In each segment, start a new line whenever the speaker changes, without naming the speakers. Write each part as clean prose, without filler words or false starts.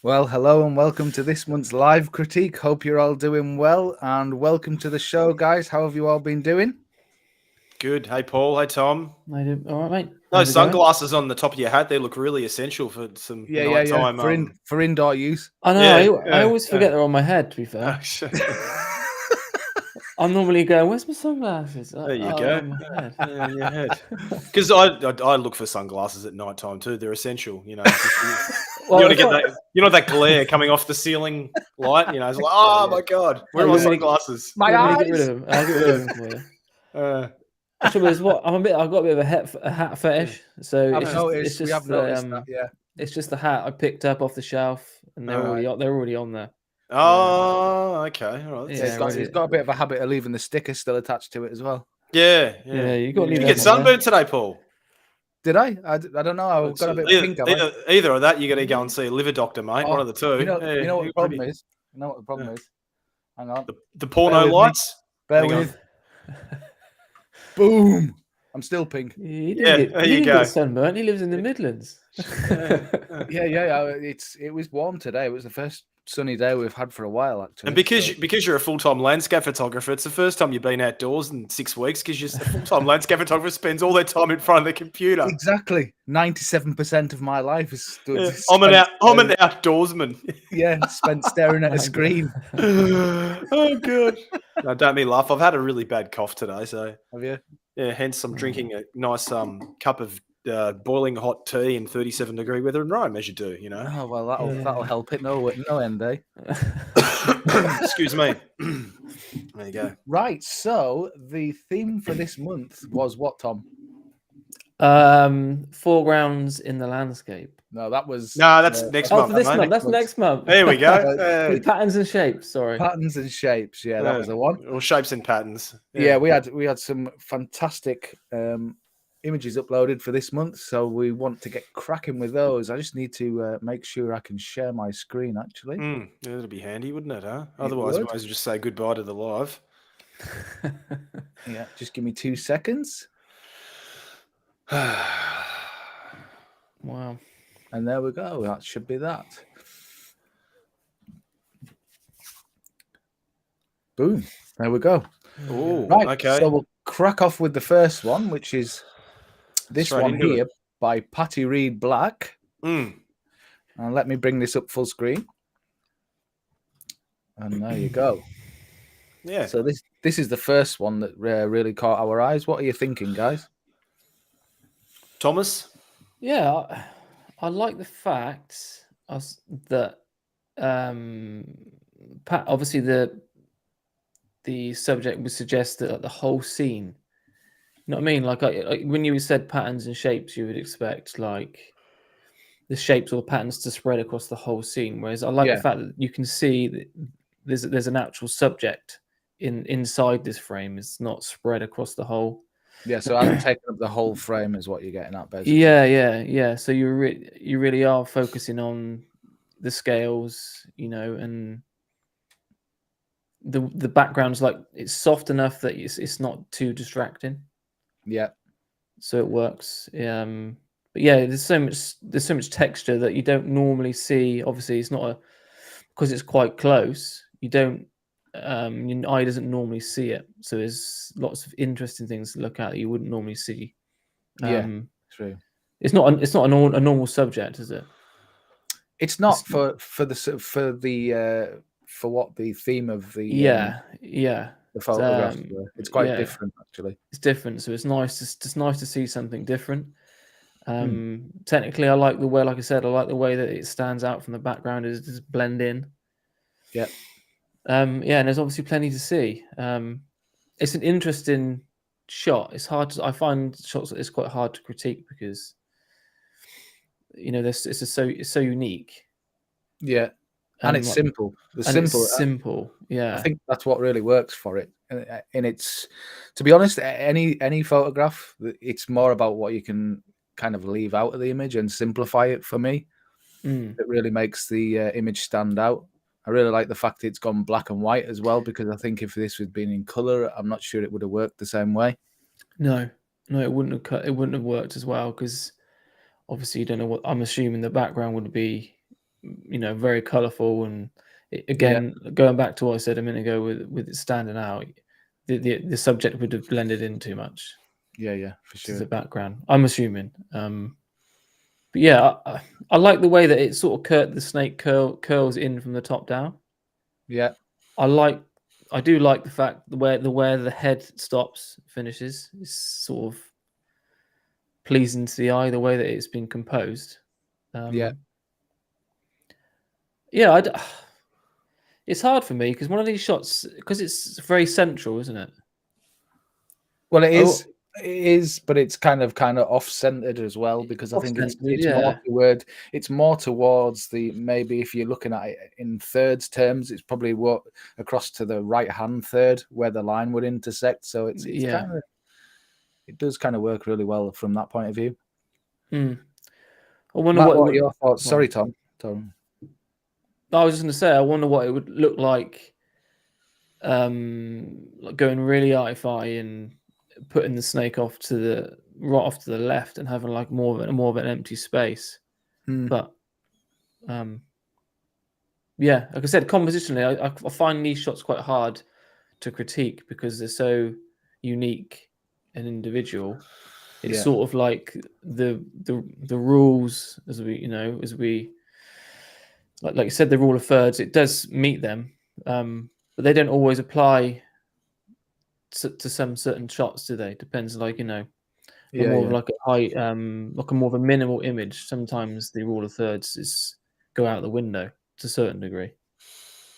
Well, hello and welcome to this month's live critique. Hope you're all doing well and welcome to the show, guys. How have you all been doing?
Good. Hey, Paul. Hey, Tom.
I do. All right, mate.
Those
How's it going?
sunglasses on the top of your hat, they look really essential for some nighttime.
For indoor use.
I know. I always forget they're on my head. To be fair,
Oh, shit.
I'm normally going, "Where's my sunglasses?"
There you
Oh,
go.
on my head.
Yeah, on your head. Because I look for sunglasses at nighttime too. They're essential. You
Well,
want to get that glare coming off the ceiling light. It's like, oh my god, where are my sunglasses?
My
You want me
eyes.
to get rid of them? I'll get rid of them for you. The trouble is, I've got a bit of a hat fetish. So
I've
it's
noticed. We
just
have noticed that. Yeah.
it's just the hat I picked up off the shelf, and they're already on there.
Oh, okay. All right.
Yeah,
It's got a bit of a habit of leaving the sticker still attached to it as well.
Yeah.
You got to leave
You
that
get
one there.
sunburned today, Paul?
Did I? I don't know. I've got a bit of pink.
Either of that, you got to go and see a liver doctor, mate. One of the two.
You know what the problem is? You know what the problem is? Hang on.
The porno lights.
Bear with. Boom. I'm still pink.
He didn't get sunburnt. He lives in the Midlands.
Yeah. It was warm today. It was the first sunny day we've had for a while, actually.
And because you're a full-time landscape photographer, it's the first time you've been outdoors in 6 weeks, because a full-time landscape photographer spends all their time in front of the computer.
Exactly. 97% of my life is
I'm an outdoorsman.
Yeah, spent staring at a screen.
Oh god. No, don't me laugh. I've had a really bad cough today, so
have you?
Yeah, hence I'm drinking a nice cup of boiling hot tea in 37-degree weather in Rome, as you do,
Oh well, that'll help it. No end, eh?
Excuse me. There you go.
Right. So the theme for this month was what, Tom?
Foregrounds in the landscape.
No, that's
next month.
For this month. That's next month.
There we go.
Patterns and shapes. Sorry.
Patterns and shapes. Yeah, that was the one.
Or shapes and patterns.
Yeah, we had some fantastic images uploaded for this month, so we want to get cracking with those. I just need to make sure I can share my screen. Actually,
that'd be handy, wouldn't it? Huh? Otherwise, we might as well just say goodbye to the live.
Yeah, just give me 2 seconds.
Wow.
And there we go. That should be that. Boom. There we go.
Oh,
right.
Okay.
So we'll crack off with the first one, which is this one here by Patty Reed Black. And let me bring this up full screen. And there you go.
Yeah.
So this is the first one that really caught our eyes. What are you thinking, guys?
Thomas?
Yeah, I like the fact that obviously the subject would suggest that the whole scene. You know what I mean? Like when you said patterns and shapes, you would expect like the shapes or the patterns to spread across the whole scene. Whereas I like the fact that you can see that there's an actual subject inside this frame. It's not spread across the whole.
Yeah, so I've taken up the whole frame is what you're getting at, basically.
Yeah. So you really are focusing on the scales, and the background's like it's soft enough that it's not too distracting.
Yeah.
So it works. But yeah, there's so much texture that you don't normally see. Obviously, it's not because it's quite close. You don't. Your eye doesn't normally see it, so there's lots of interesting things to look at that you wouldn't normally see.
True.
It's not a normal subject, is it?
It's not for what the theme of the the photographs were. It's quite different, actually.
It's different, so it's nice to see something different. Technically, I like the way, like I said, I like the way that it stands out from the background, is just blend in.
Yeah.
And there's obviously plenty to see. It's an interesting shot. It's hard to. I find shots it's quite hard to critique because it's so unique.
Yeah, and it's simple.
Simple. Yeah,
I think that's what really works for it. And it's, to be honest, any photograph, it's more about what you can kind of leave out of the image and simplify it for me. It really makes the image stand out. I really like the fact it's gone black and white as well, because I think if this had been in color, I'm not sure it would have worked the same way.
No, it wouldn't have worked as well, because obviously you don't know what. I'm assuming the background would be very colourful. And again, going back to what I said a minute ago with it standing out, the subject would have blended in too much.
Yeah, for sure.
To the background, I'm assuming. But yeah, I like the way that it sort of the snake curls in from the top down.
Yeah.
I do like the fact where the head stops, finishes, is sort of pleasing to the eye, the way that it's been composed. Yeah, it's hard for me because one of these shots, because it's very central, isn't it?
Well, it is. It is, but it's kind of off-centered as well, because I think it's more towards the, maybe if you're looking at it in thirds terms, it's probably what across to the right-hand third where the line would intersect. So it's kind of, it does kind of work really well from that point of view.
I wonder
Matt, what are your thoughts? Sorry, Tom.
I was just going to say, I wonder what it would look like, like going really arty-farty and putting the snake off to the left and having like more of an empty space. But like I said, compositionally, I find these shots quite hard to critique because they're so unique and individual. It's sort of like the rules, as we like you said, the rule of thirds. It does meet them, but they don't always apply to some certain shots, do they? Depends, like more of like a high, like a more of a minimal image. Sometimes the rule of thirds go out the window to a certain degree.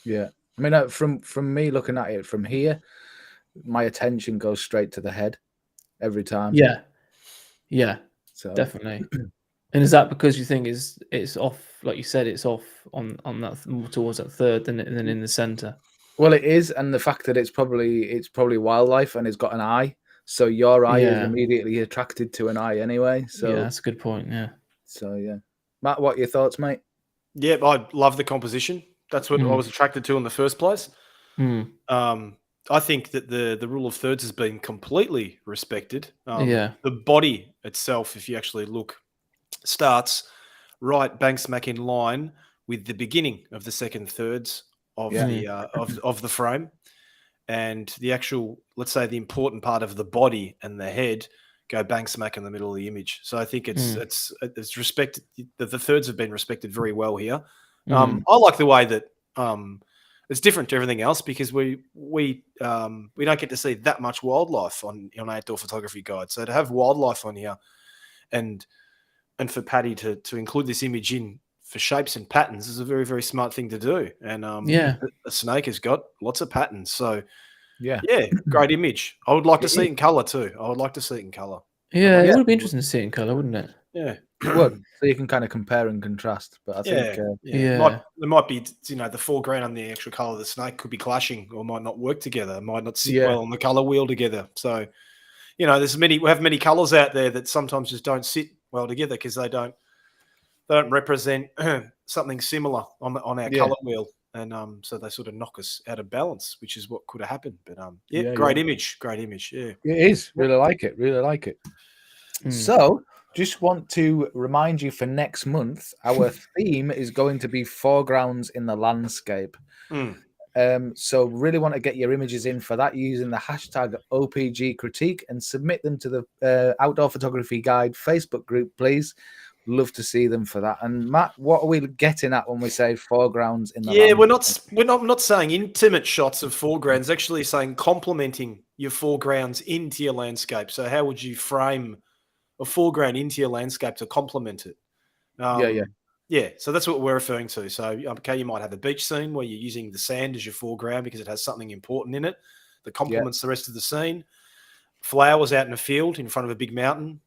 Yeah, I mean, from me looking at it from here, my attention goes straight to the head every time.
Yeah, so definitely. And is that because you think it's off, like you said, it's off on that more towards that third than in the center?
Well, it is, and the fact that it's probably wildlife and it's got an eye, so your eye is immediately attracted to an eye anyway. So
that's a good point. Yeah.
So Matt, what are your thoughts, mate?
Yeah, I love the composition. That's what I was attracted to in the first place. I think that the rule of thirds has been completely respected. The body itself, if you actually look, starts right bang smack in line with the beginning of the second thirds of the frame, and the actual, let's say, the important part of the body and the head go bang smack in the middle of the image. So I think it's respected. The thirds have been respected very well here. I like the way that it's different to everything else because we don't get to see that much wildlife on Outdoor Photography Guide. So to have wildlife on here, and for Paddy to include this image in for shapes and patterns is a very, very smart thing to do. And a snake has got lots of patterns. So great image. I would like to see it in color too.
Yeah, it would be interesting to see it in color, wouldn't it?
Yeah, it would. So you can kind of compare and contrast. But I think
there might be, the foreground and the actual color of the snake could be clashing or might not work together. It might not sit well on the color wheel together. So, we have many colors out there that sometimes just don't sit well together because they don't represent something similar on our color wheel. And so they sort of knock us out of balance, which is what could have happened. But great image. Yeah,
it is. Really like it. So, just want to remind you for next month, our theme is going to be foregrounds in the landscape. So, really want to get your images in for that using the hashtag OPG critique and submit them to the Outdoor Photography Guide Facebook group, please. Love to see them for that. And Matt, what are we getting at when we say foregrounds in the landscape?
we're not saying intimate shots of foregrounds, actually saying complementing your foregrounds into your landscape. So how would you frame a foreground into your landscape to complement it? So that's what we're referring to. So you might have a beach scene where you're using the sand as your foreground because it has something important in it that complements the rest of the scene. Flowers out in a field in front of a big mountain.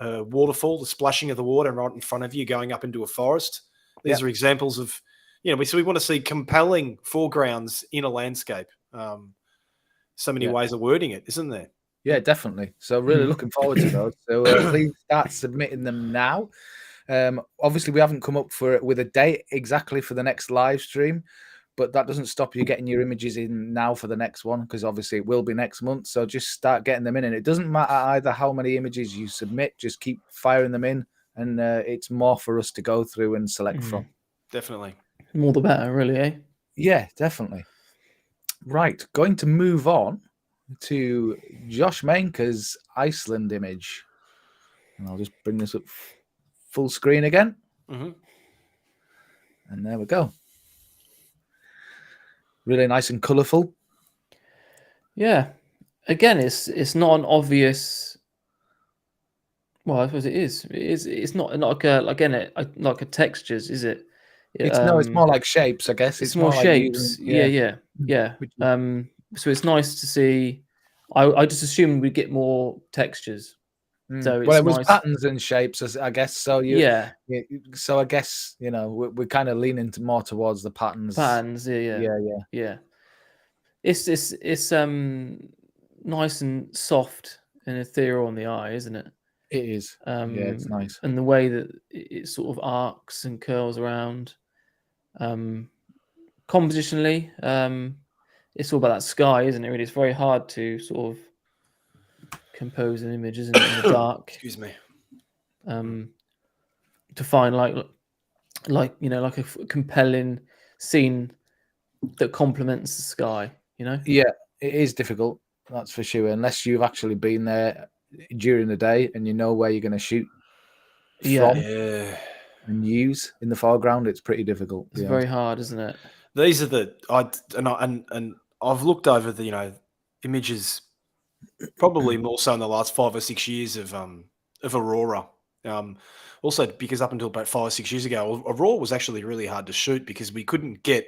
A waterfall, the splashing of the water right in front of you going up into a forest. These are examples of, so we want to see compelling foregrounds in a landscape. So many ways of wording it, isn't there?
Yeah, definitely. So really looking forward to those. So please start submitting them now. Obviously, we haven't come up with a date exactly for the next live stream, but that doesn't stop you getting your images in now for the next one, because obviously it will be next month. So just start getting them in. And it doesn't matter either how many images you submit, just keep firing them in. and it's more for us to go through and select from.
Definitely.
More the better, really, eh?
Yeah, definitely. Right, going to move on to Josh Manker's Iceland image. And I'll just bring this up full screen again.
Mm-hmm.
And there we go. Really nice and colourful.
Yeah. Again, it's not an obvious. Well, I suppose it is. It's not like a textures, is it?
It's more like shapes, I guess.
It's more
like
shapes.
using,
Yeah. So it's nice to see. I just assumed we'd get more textures. So
well,
it's
it was
nice.
patterns and shapes, I guess. So so I guess we're kind of leaning more towards the patterns.
Yeah. It's nice and soft and ethereal on the eye, isn't it?
It is. Yeah, it's nice.
And the way that it sort of arcs and curls around. Compositionally, it's all about that sky, isn't it? Really, it's very hard to sort of compose an image, isn't it, in the dark?
Excuse me.
To find like a compelling scene that complements the sky.
Yeah, it is difficult. That's for sure. Unless you've actually been there during the day and you know where you're going to shoot from and use in the foreground, it's pretty difficult.
It's very hard, isn't it?
These are and I've looked over the images probably more so in the last 5 or 6 years of aurora. Also because up until about 5 or 6 years ago, aurora was actually really hard to shoot because we couldn't get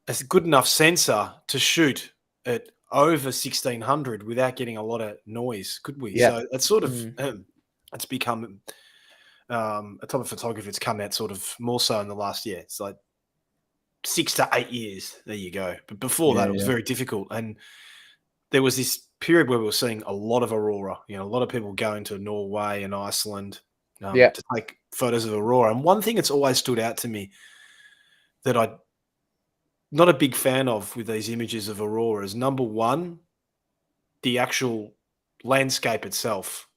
a good enough sensor to shoot at over 1600 without getting a lot of noise, could we?
Yeah.
So it's sort of it's become a type of photography that's come out sort of more so in the last year. It's like 6 to 8 years. There you go. But before that, it was very difficult. And there was this period where we were seeing a lot of aurora. A lot of people going to Norway and Iceland to take photos of aurora. And one thing that's always stood out to me that I'm not a big fan of with these images of aurora is, number one, the actual landscape itself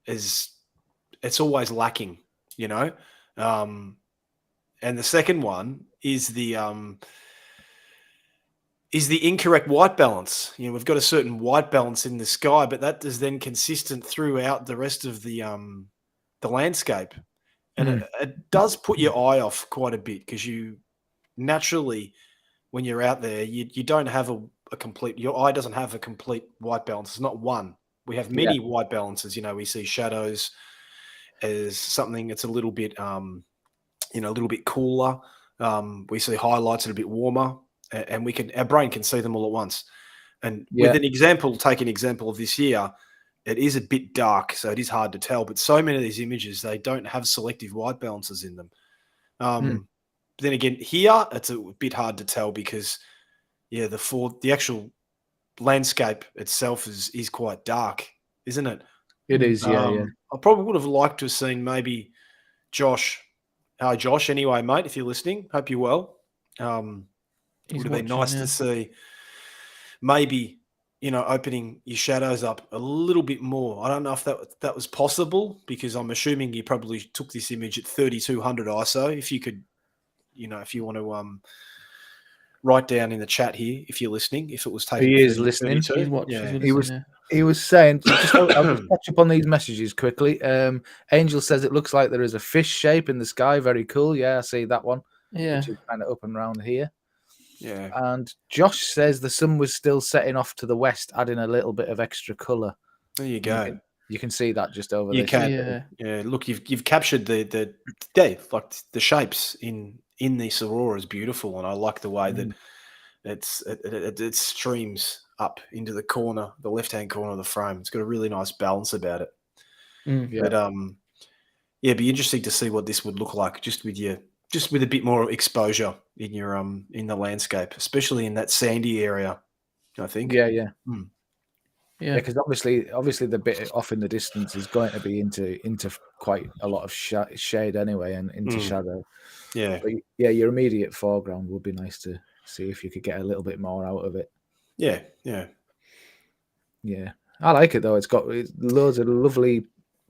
it's always lacking, and the second one is the incorrect white balance. We've got a certain white balance in the sky, but that is then consistent throughout the rest of the landscape, and it does put your eye off quite a bit because you naturally, when you're out there, you don't have your eye doesn't have a complete white balance. It's not one. We have many white balances. We see shadows as something that's a little bit a little bit cooler. We see highlights that are a bit warmer, and our brain can see them all at once. And with an example of this year, it is a bit dark, so it is hard to tell. But so many of these images, they don't have selective white balances in them. Then again, here it's a bit hard to tell because, the actual landscape itself is quite dark, isn't it?
It is, yeah.
I probably would have liked to have seen maybe Josh. Hi, Josh. Anyway, mate, if you're listening, hope you're well. Would have been nice to see maybe, opening your shadows up a little bit more. I don't know if that was possible because I'm assuming you probably took this image at 3200 ISO. If you could, if you want to write down in the chat here, if you're listening, if it was taken.
He is listening.
He's watching.
He was saying, I'll just catch up on these messages quickly. Angel says it looks like there is a fish shape in the sky. Very cool. Yeah, I see that one.
Yeah.
Which is kind of up and around here.
Yeah.
And Josh says the sun was still setting off to the west, adding a little bit of extra colour.
There you go.
You can see that just over there.
You can. Yeah. Look, you've captured the shapes in this aurora is beautiful, and I like the way that it streams up into the left-hand corner of the frame. It's got a really nice balance about it. But it'd be interesting to see what this would look like just with a bit more exposure in your in the landscape, especially in that sandy area, I think.
Yeah, because obviously the bit off in the distance is going to be into quite a lot of shade anyway, and into shadow.
Yeah,
but your immediate foreground would be nice to see if you could get a little bit more out of it.
Yeah.
I like it though. It's got loads of lovely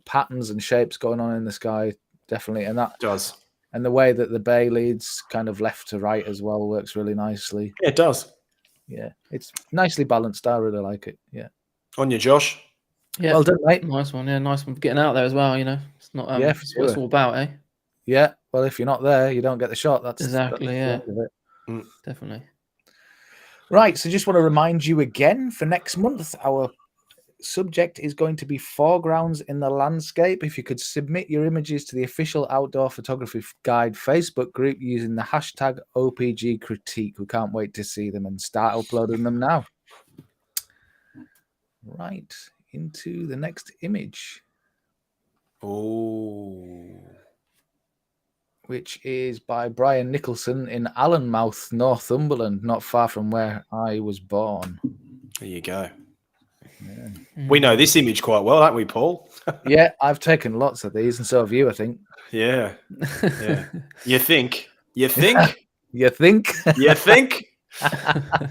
patterns and shapes going on in the sky, definitely. And that
does.
And the way that the bay leads kind of left to right as well works really nicely.
Yeah, it does.
Yeah, it's nicely balanced. I really like it. Yeah.
On you, Josh.
Yeah,
well done, mate.
Nice one. Yeah, nice one for getting out there as well. It's not it's what it's all about, eh?
Yeah. Well, if you're not there, you don't get the shot. That's
exactly
that's
definitely.
Right. So, just want to remind you again for next month, our subject is going to be foregrounds in the landscape. If you could submit your images to the official Outdoor Photography Guide Facebook group using the hashtag OPG critique. We can't wait to see them and start uploading them now. Right, into the next image.
Oh.
Which is by Brian Nicholson in Allenmouth, Northumberland, not far from where I was born.
There you go.
Yeah.
We know this image quite well, don't we, Paul?
Yeah, I've taken lots of these, and so have you, I think.
Yeah. You think? You think?
You think?
You think? I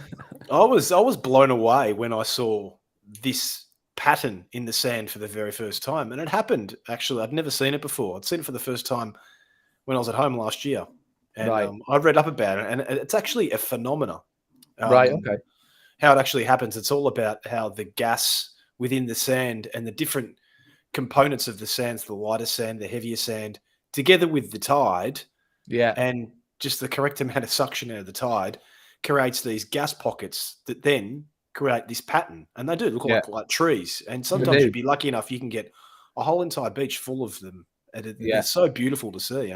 was blown away when I saw this pattern in the sand for the very first time, and it happened. Actually, I'd never seen it before. I'd seen it for the first time when I was at home last year, and
Right.
I read up about it, and it's actually a phenomena.
Right. Okay.
How it actually happens. It's all about how the gas within the sand and the different components of the sands, the lighter sand, the heavier sand, together with the tide, and just the correct amount of suction out of the tide, creates these gas pockets that then create this pattern. And they do look like trees. And sometimes you'd be lucky enough you can get a whole entire beach full of them. And it's so beautiful to see.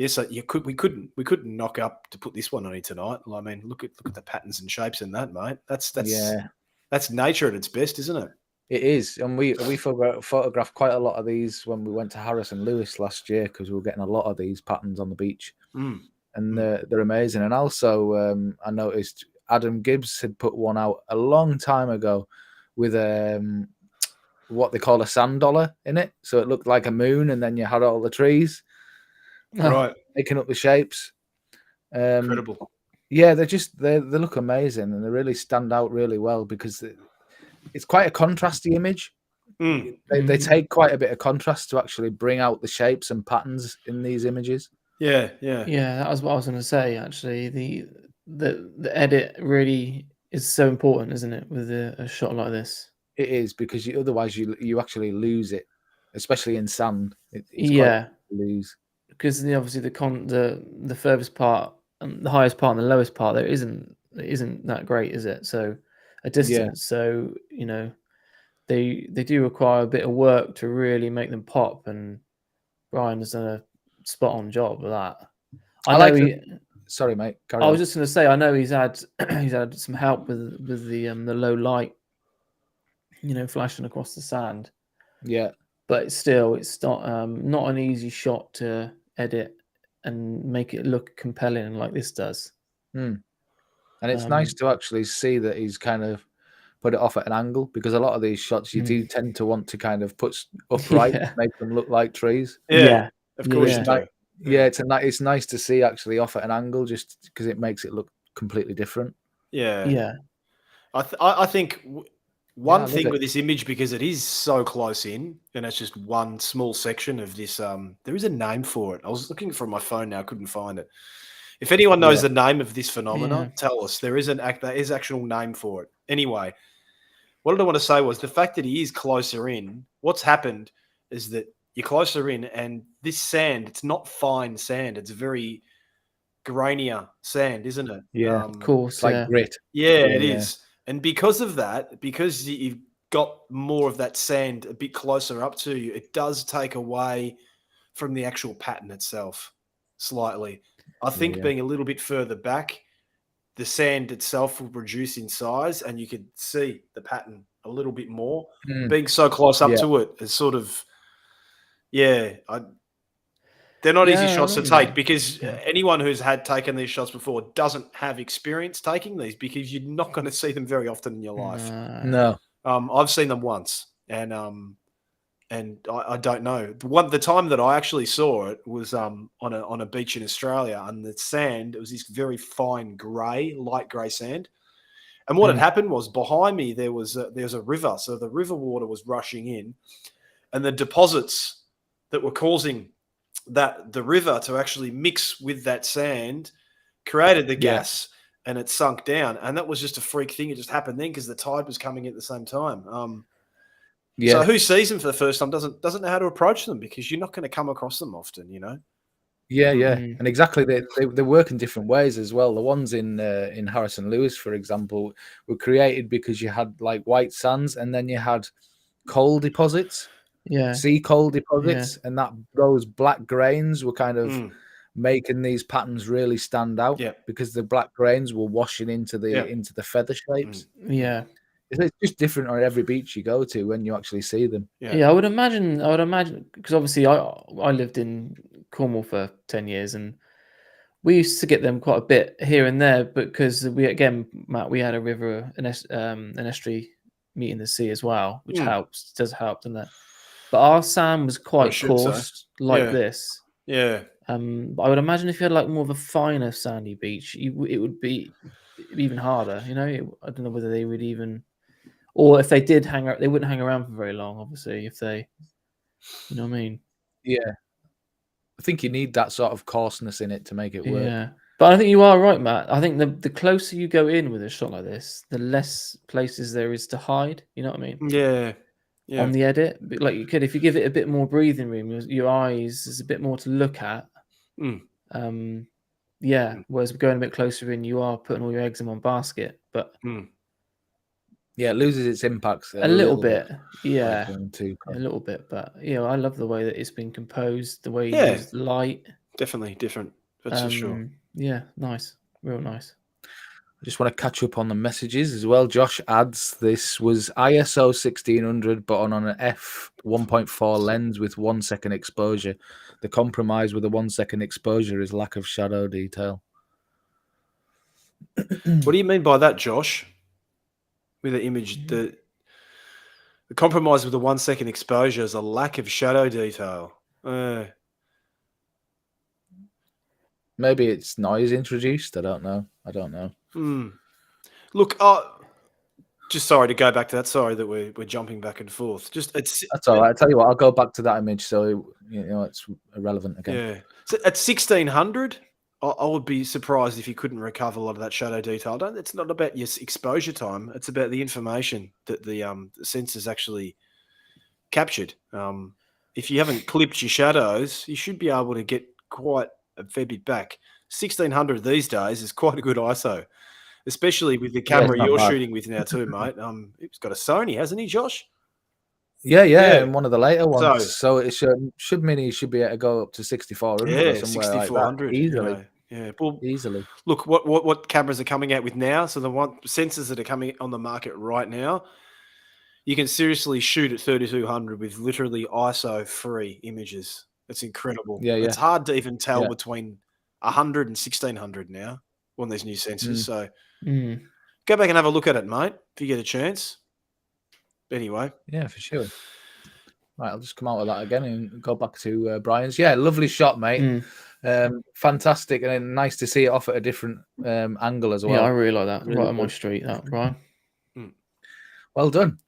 So we couldn't knock up to put this one on here tonight. I mean, look at the patterns and shapes in that, mate. That's nature at its best, isn't it?
It is, and we photographed quite a lot of these when we went to Harris and Lewis last year because we were getting a lot of these patterns on the beach, and they're amazing. And also, I noticed Adam Gibbs had put one out a long time ago with what they call a sand dollar in it, so it looked like a moon, and then you had all the trees,
right,
making up the shapes.
Incredible.
Yeah, they look amazing, and they really stand out really well because it's quite a contrasty image. They take quite a bit of contrast to actually bring out the shapes and patterns in these images.
Yeah.
That was what I was going to say. Actually, the edit really is so important, isn't it, with a shot like this?
It is, because otherwise you actually lose it, especially in sand. It's quite lose,
because obviously the furthest part and the highest part and the lowest part there isn't that great, is it? So a distance. So they do require a bit of work to really make them pop, and Brian has done a spot on job with that.
Sorry, mate.
I was just going to say, I know he's had some help with the low light, flashing across the sand.
Yeah,
but still, it's not an easy shot to edit and make it look compelling like this does.
And it's nice to actually see that he's kind of put it off at an angle, because a lot of these shots you do tend to want to kind of put upright, make them look like trees.
Yeah, of course you do.
Yeah, it's nice to see actually off at an angle, just because it makes it look completely different.
Yeah.
I think one thing with this image, because it is so close in, and it's just one small section of this. There is a name for it. I was looking for my phone now, I couldn't find it. If anyone knows the name of this phenomenon, tell us. There is actual name for it. Anyway, what I want to say was the fact that he is closer in. What's happened is that you're closer in, and this sand, it's not fine sand. It's very grainier sand, isn't it?
Yeah,
of course.
It's like grit.
Yeah, it is. And because of that, because you've got more of that sand a bit closer up to you, it does take away from the actual pattern itself slightly. I think being a little bit further back, the sand itself will reduce in size, and you could see the pattern a little bit more. Being so close up to it is sort of, they're not easy shots to take, because anyone who's taken these shots before doesn't have experience taking these, because you're not going to see them very often in your life.
No.
I've seen them once, and I don't know. The time that I actually saw it was on a beach in Australia, and the sand, it was this very fine light grey sand. And what had happened was, behind me there's a river, so the river water was rushing in, and the deposits that were causing the river to actually mix with that sand created the gas, and it sunk down. And that was just a freak thing. It just happened then because the tide was coming at the same time. So who sees them for the first time doesn't know how to approach them, because you're not going to come across them often, you know.
Yeah, and exactly. They work in different ways as well. The ones in Harrison Lewis, for example, were created because you had like white sands, and then you had coal deposits, sea coal deposits, and those black grains were kind of making these patterns really stand out because the black grains were washing into the feather shapes. It's just different on every beach you go to when you actually see them.
Yeah, I would imagine, because obviously I lived in Cornwall for 10 years, and we used to get them quite a bit here and there, but because Matt, we had a river, an estuary meeting the sea as well, which does help, doesn't it? But our sand was quite coarse, this.
Yeah.
But I would imagine if you had like more of a finer sandy beach, it would be even harder. You know, I don't know whether they would even. Or if they did they wouldn't hang around for very long, obviously, if they, you know what I mean?
Yeah. I think you need that sort of coarseness in it to make it work.
Yeah. But I think you are right, Matt. I think the closer you go in with a shot like this, the less places there is to hide. You know what I mean?
Yeah.
On the edit. But like you could, if you give it a bit more breathing room, your eyes, there's a bit more to look at. Whereas going a bit closer in, you are putting all your eggs in one basket. But
yeah, it loses its impacts
a little bit. Yeah,
a
little bit. But I love the way that it's been composed, the way you use light.
Definitely different. That's for sure.
Yeah, nice, real nice.
I just want to catch up on the messages as well. Josh adds this was ISO 1600, but on an f1.4 lens with 1 second exposure. The compromise with a 1 second exposure is lack of shadow detail.
What do you mean by that, Josh? With the image, the compromise with the 1 second exposure is a lack of shadow detail.
Maybe it's noise introduced. I don't know.
Look, just sorry to go back to that. Sorry that we're jumping back and forth.
That's all right. I tell you what, I'll go back to that image so it's irrelevant again.
Yeah. So at 1600, I would be surprised if you couldn't recover a lot of that shadow detail. It's not about your exposure time. It's about the information that the sensors actually captured. If you haven't clipped your shadows, you should be able to get quite a fair bit back. 1600 these days is quite a good ISO, especially with the camera you're shooting with now too, mate. He's got a Sony, hasn't he, Josh?
Yeah, and one of the later ones. So it should mean he should be able to go up to 6400 or somewhere 6400 like that easily.
Well,
easily.
Look, what cameras are coming out with now? So the sensors that are coming on the market right now, you can seriously shoot at 3200 with literally ISO-free images. It's incredible. It's hard to even tell between 100 and 1600 now on these new sensors. So go back and have a look at it, mate, if you get a chance. Anyway.
Yeah, for sure. Right, I'll just come out of that again and go back to Brian's. Yeah, lovely shot, mate. Fantastic, and nice to see it off at a different angle as well.
Yeah, I really like that. Really right on my street, that, Brian.
Well done.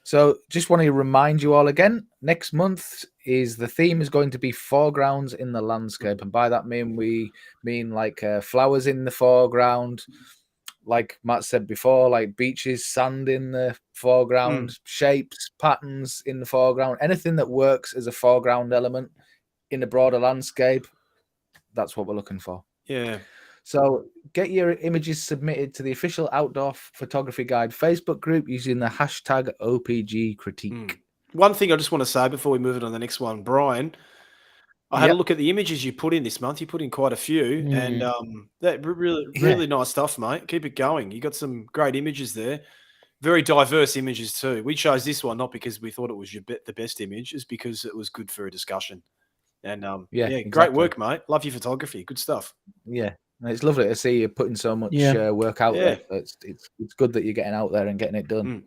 So just want to remind you all again, next month the theme is going to be foregrounds in the landscape. And by that we mean like flowers in the foreground, like Matt said before, like beaches, sand in the foreground, shapes, patterns in the foreground, anything that works as a foreground element in the broader landscape. That's what we're looking for.
Yeah.
So get your images submitted to the official Outdoor Photography Guide Facebook group using the hashtag OPG critique.
One thing I just want to say before we move on to the next one, Brian, I had a look at the images you put in this month. You put in quite a few, and that really nice stuff, mate. Keep it going. You got some great images there. Very diverse images too. We chose this one not because we thought it was the best image, it's because it was good for a discussion. And exactly. Great work, mate. Love your photography. Good stuff.
Yeah. And it's lovely to see you putting so much work out there. It's good that you're getting out there and getting it done.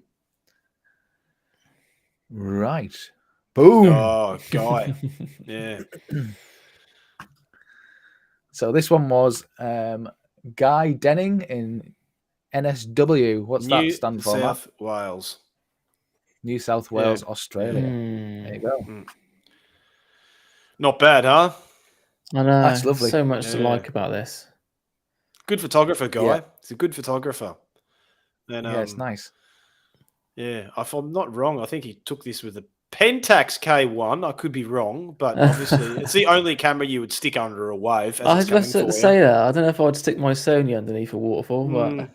Right. Boom.
Oh, Guy. Yeah.
So this one was Guy Denning in NSW. What's that stand for,
South Wales.
New South Wales, Australia. There you go.
Not bad, huh?
I know.
That's lovely.
So much to like about this.
Good photographer, guy.
Yeah.
He's a good photographer. And,
yeah, it's nice.
Yeah, if I'm not wrong, I think he took this with a Pentax K1. I could be wrong, but obviously it's the only camera you would stick under a wave.
I was just about to say that. I don't know if I'd stick my Sony underneath a waterfall, but
no,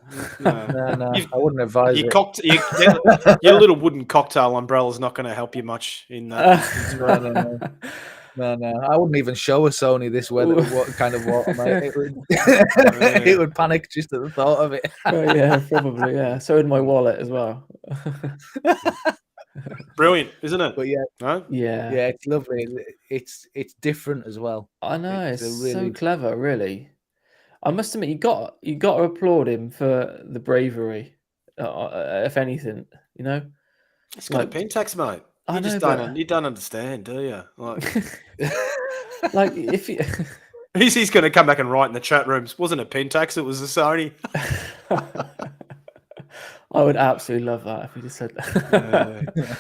I wouldn't advise it.
Your little wooden cocktail umbrella is not going to help you much in that.
No, I wouldn't even show a Sony this weather. What kind of water, mate? It would panic just at the thought of it.
Yeah, probably. Yeah, so would my wallet as well.
Brilliant, isn't it?
But yeah,
yeah,
it's lovely. It's different as well.
I know, it's really... so clever, really. I must admit, you got to applaud him for the bravery, if anything. You know,
it's got a Pentax, mate. You don't understand, do you? Like,
like if you...
he's going to come back and write in the chat rooms. Wasn't a Pentax, it was a Sony.
I would absolutely love that if he just said that.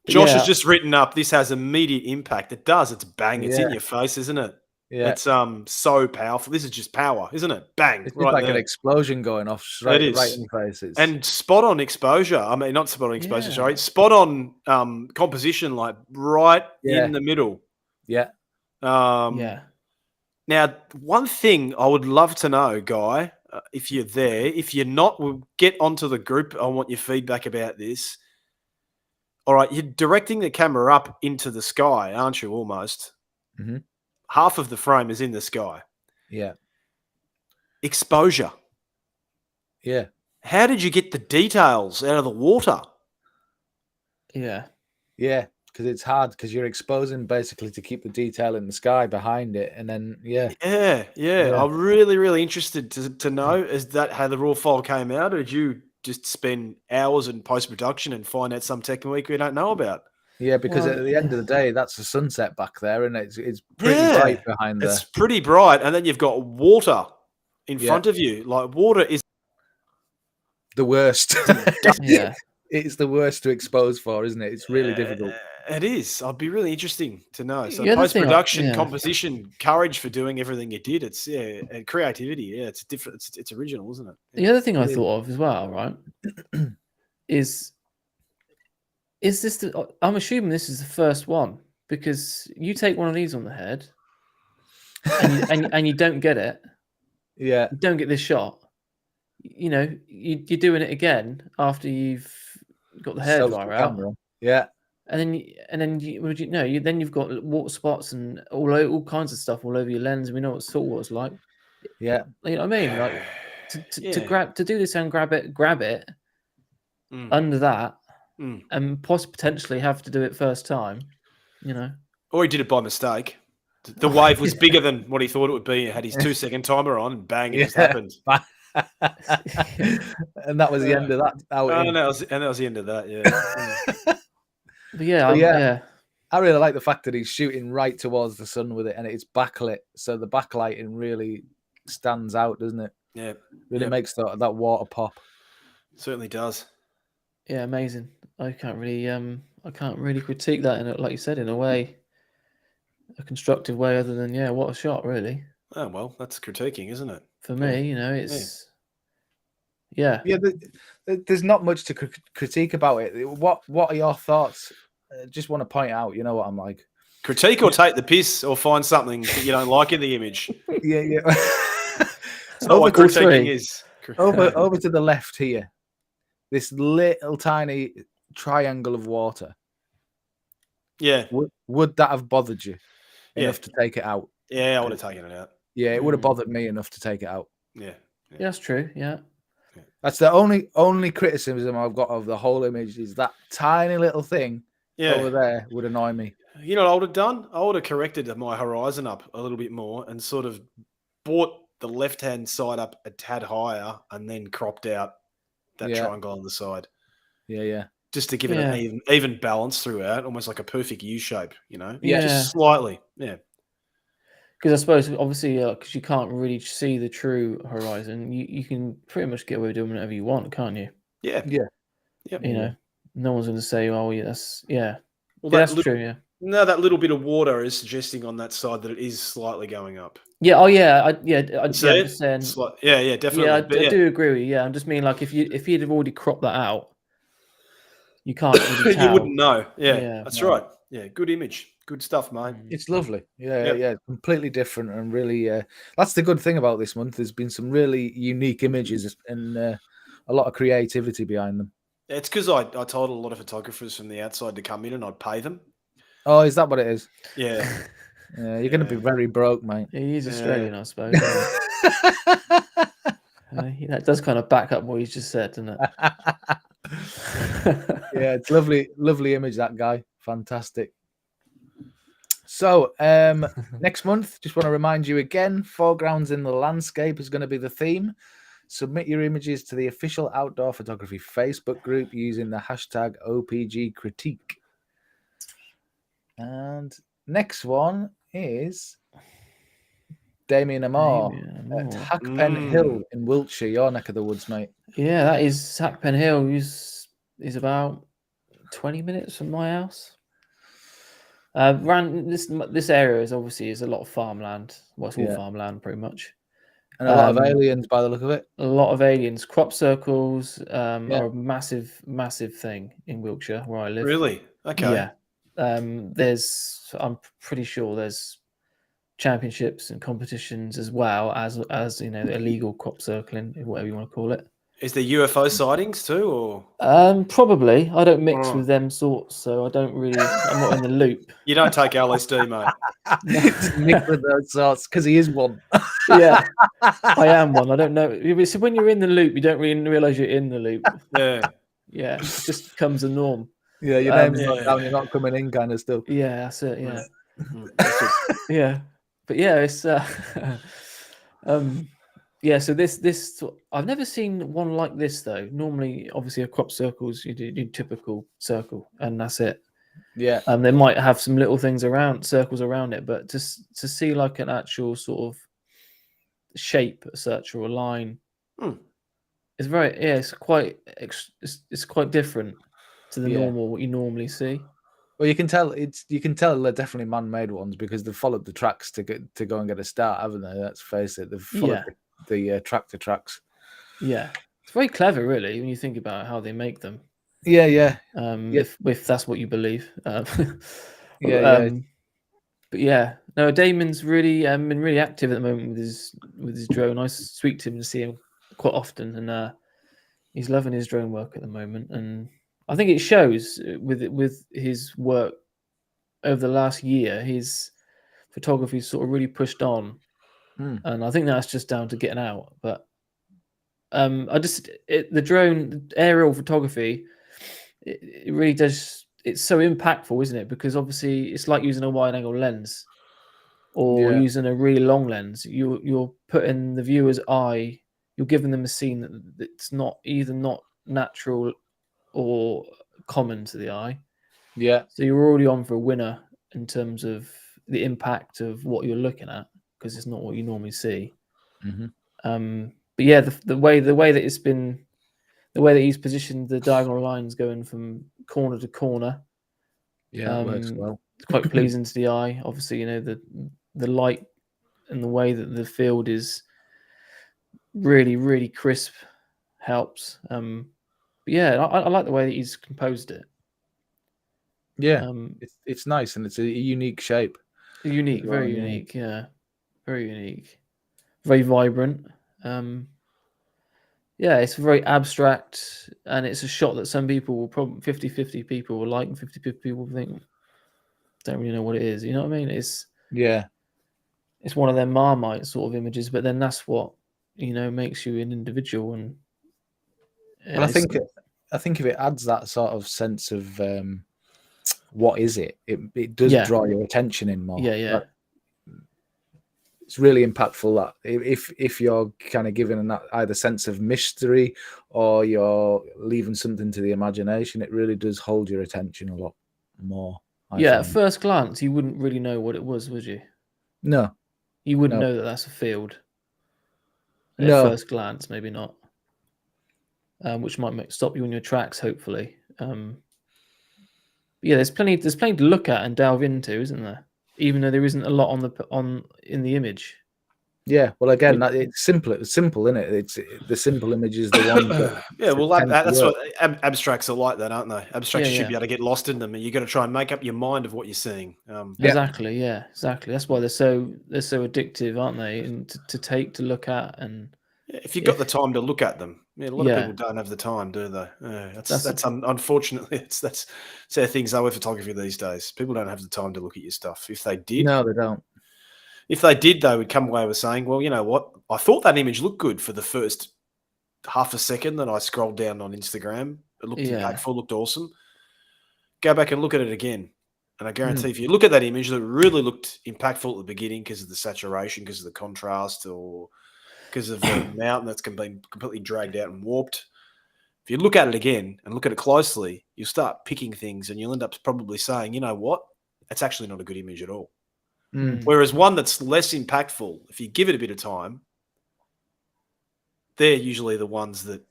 Josh has just written up, this has immediate impact. It does. It's bang. It's in your face, isn't it?
Yeah.
It's so powerful. This is just power, isn't it? Bang.
It's right like an explosion going off right in the faces.
And spot on exposure. I mean, not spot on exposure, sorry. Spot on composition, like right in the middle.
Yeah.
Now, one thing I would love to know, Guy, if you're there, if you're not, we'll get onto the group. I want your feedback about this. All right, you're directing the camera up into the sky, aren't you, almost?
Mm-hmm.
Half of the frame is in the sky.
Yeah.
Exposure.
Yeah.
How did you get the details out of the water?
Yeah.
Yeah, because it's hard because you're exposing basically to keep the detail in the sky behind it. And then, Yeah.
I'm really, really interested to know, is that how the raw file came out? Or did you just spend hours in post-production and find out some technique we don't know about?
Yeah, because at the end of the day, that's the sunset back there, and it's pretty bright behind there.
It's pretty bright, and then you've got water in front of you. Like, water is
the worst. It's the worst to expose for, isn't it? It's really difficult.
It is. I'd be really interesting to know. So post-production, composition, courage for doing everything you did. It's and creativity. Yeah, it's different. It's original, isn't it?
The other thing I thought of as well, right, is this? I'm assuming this is the first one, because you take one of these on the head, and you don't get it.
Yeah,
you don't get this shot. You know, you're doing it again after you've got the hairdryer out.
Yeah.
And then you've got water spots and all kinds of stuff all over your lens. We know what salt water's like.
Yeah,
you know what I mean. Like to do this and grab it under that, and potentially have to do it first time. You know,
or he did it by mistake. The wave was bigger than what he thought it would be. He had his 2-second timer on, and bang, it just happened.
And that was the end of that.
And that was the end of that. Yeah.
But
I really like the fact that he's shooting right towards the sun with it, and it's backlit, so the backlighting really stands out, doesn't it?
Yeah,
really makes that water pop.
Certainly does.
Yeah, amazing. I can't really critique that in like you said, in a way, a constructive way, other than what a shot, really.
Oh well, that's critiquing, isn't it?
For me, you know, it's
there's not much to critique about it. What are your thoughts? Just want to point out, you know what I'm like.
Critique or take the piss or find something that you don't like in the image.
Yeah.
That's not what critiquing is.
Over to the left here. This little tiny triangle of water.
Yeah.
Would that have bothered you enough to take it out?
Yeah, I would have taken it out.
Yeah, it would have bothered me enough to take it out.
Yeah.
That's true. Yeah.
That's the only criticism I've got of the whole image, is that tiny little thing over there would annoy me.
You know what I would have done? I would have corrected my horizon up a little bit more and sort of brought the left-hand side up a tad higher and then cropped out that triangle on the side.
Yeah.
Just to give it an even balance throughout, almost like a perfect U shape, you know?
Yeah.
Just slightly. Yeah.
Because I suppose, obviously, because you can't really see the true horizon, you can pretty much get away with doing whatever you want, can't you?
Yeah.
Yeah.
Yep.
You know, no one's going to say, "Oh, yeah, that's
Well,
that's true." Yeah.
No, that little bit of water is suggesting on that side that it is slightly going up.
Yeah. Oh, yeah. I'm
You
just
see it?
saying.
Yeah, definitely.
Yeah, I
But
do agree with you. Yeah, I'm just mean like if you'd have already cropped that out, you can't really tell.
you wouldn't know. Yeah,
Yeah.
that's right. Yeah, good image. Good stuff, mate.
It's lovely. Yeah,
Yep.
yeah, completely different and really. That's the good thing about this month. There's been some really unique images and a lot of creativity behind them.
It's because I told a lot of photographers from the outside to come in and I'd pay them.
Oh, is that what it is?
Yeah.
Yeah, you're going to be very broke, mate.
He's Australian, I suppose. That does kind of back up what he's just said, doesn't it?
Yeah, it's lovely image, that guy. Fantastic. So next month, just want to remind you again, foregrounds in the landscape is going to be the theme. Submit your images to the official Outdoor Photography Facebook group using the hashtag OPG critique. And next one is Damien Amor at Hackpen Hill in Wiltshire, your neck of the woods, mate.
Yeah, that is Hackpen Hill. Is about 20 minutes from my house. This area is a lot of farmland. Well, it's all farmland pretty much.
And a lot of aliens by the look of it.
A lot of aliens. Crop circles are a massive thing in Wiltshire where I live.
Really? Okay.
Yeah. I'm pretty sure there's championships and competitions as well as illegal crop circling, whatever you want to call it.
Is there UFO sightings too, or
probably? I don't mix with them sorts, so I'm not in the loop.
You don't take LSD, mate.
Mix with those sorts because he is one.
Yeah, I am one. I don't know. So when you're in the loop, you don't really realize you're in the loop. Yeah, it just becomes a norm.
Yeah, your name's not down, you're not coming in, kind of stuff.
Yeah, that's it. Yeah, yeah, but yeah, it's yeah. So this I've never seen one like this though. Normally, obviously, a crop circles you do typical circle, and that's it.
Yeah.
They might have some little things circles around it, but to see like an actual sort of shape, a search or a line, it's it's quite different to the normal what you normally see.
Well, you can tell they're definitely man-made ones because they've followed the tracks to go and get a start, haven't they? Let's face it, they've followed the tractor tracks.
Yeah, it's very clever, really, when you think about how they make them.
Yeah.
If that's what you believe.
But
yeah, no, Damon's really been really active at the moment with his drone. I speak to him and see him quite often, and he's loving his drone work at the moment. And I think it shows with his work over the last year. His photography sort of really pushed on, and I think that's just down to getting out. But the drone aerial photography, it really does. It's so impactful, isn't it? Because obviously it's like using a wide angle lens or using a really long lens. You're putting the viewer's eye, you're giving them a scene that's not natural or common to the eye.
Yeah.
So you're already on for a winner in terms of the impact of what you're looking at, because it's not what you normally see. But yeah, the way that it's been, the way that he's positioned the diagonal lines going from corner to corner,
it works well.
It's quite pleasing to the eye. Obviously, the light and the way that the field is really, really crisp helps. But yeah, I like the way that he's composed it.
Yeah, it's nice and it's a unique shape.
Unique, very unique. Yeah, very unique, very vibrant. Yeah, it's very abstract, and it's a shot that some people will probably 50-50 people will like, and 50-50 people think don't really know what it is. You know what I mean? It's one of them Marmite sort of images, but then that's what makes you an individual. And
I think if it adds that sort of sense of what is it, it does draw your attention in more.
Yeah.
It's really impactful that if you're kind of giving that either sense of mystery or you're leaving something to the imagination, it really does hold your attention a lot more.
At first glance, you wouldn't really know what it was, would you?
No.
You wouldn't know that that's a field. At first glance, maybe not. Which might stop you in your tracks, hopefully. Yeah, there's plenty to look at and delve into, isn't there? Even though there isn't a lot in the image.
Yeah, well, again, it's simple. It's simple, isn't it? It's the simple image is the one that
that's what abstracts are like, that, aren't they? Abstracts, you should be able to get lost in them, and you've got to try and make up your mind of what you're seeing.
Exactly. Yeah, exactly. That's why they're so addictive, aren't they? And to look at, and
if you've got the time to look at them, a lot of people don't have the time, do they? Unfortunately, that's how things are with photography these days. People don't have the time to look at your stuff. If they did,
no, they don't.
If they did, they would come away with saying, well, you know what? I thought that image looked good for the first half a second that I scrolled down on Instagram. It looked impactful, looked awesome. Go back and look at it again. And I guarantee if you look at that image that really looked impactful at the beginning because of the saturation, because of the contrast, or because of the mountain that's been completely dragged out and warped, if you look at it again and look at it closely, you'll start picking things and you'll end up probably saying, you know what? It's actually not a good image at all. Whereas one that's less impactful, if you give it a bit of time, they're usually the ones that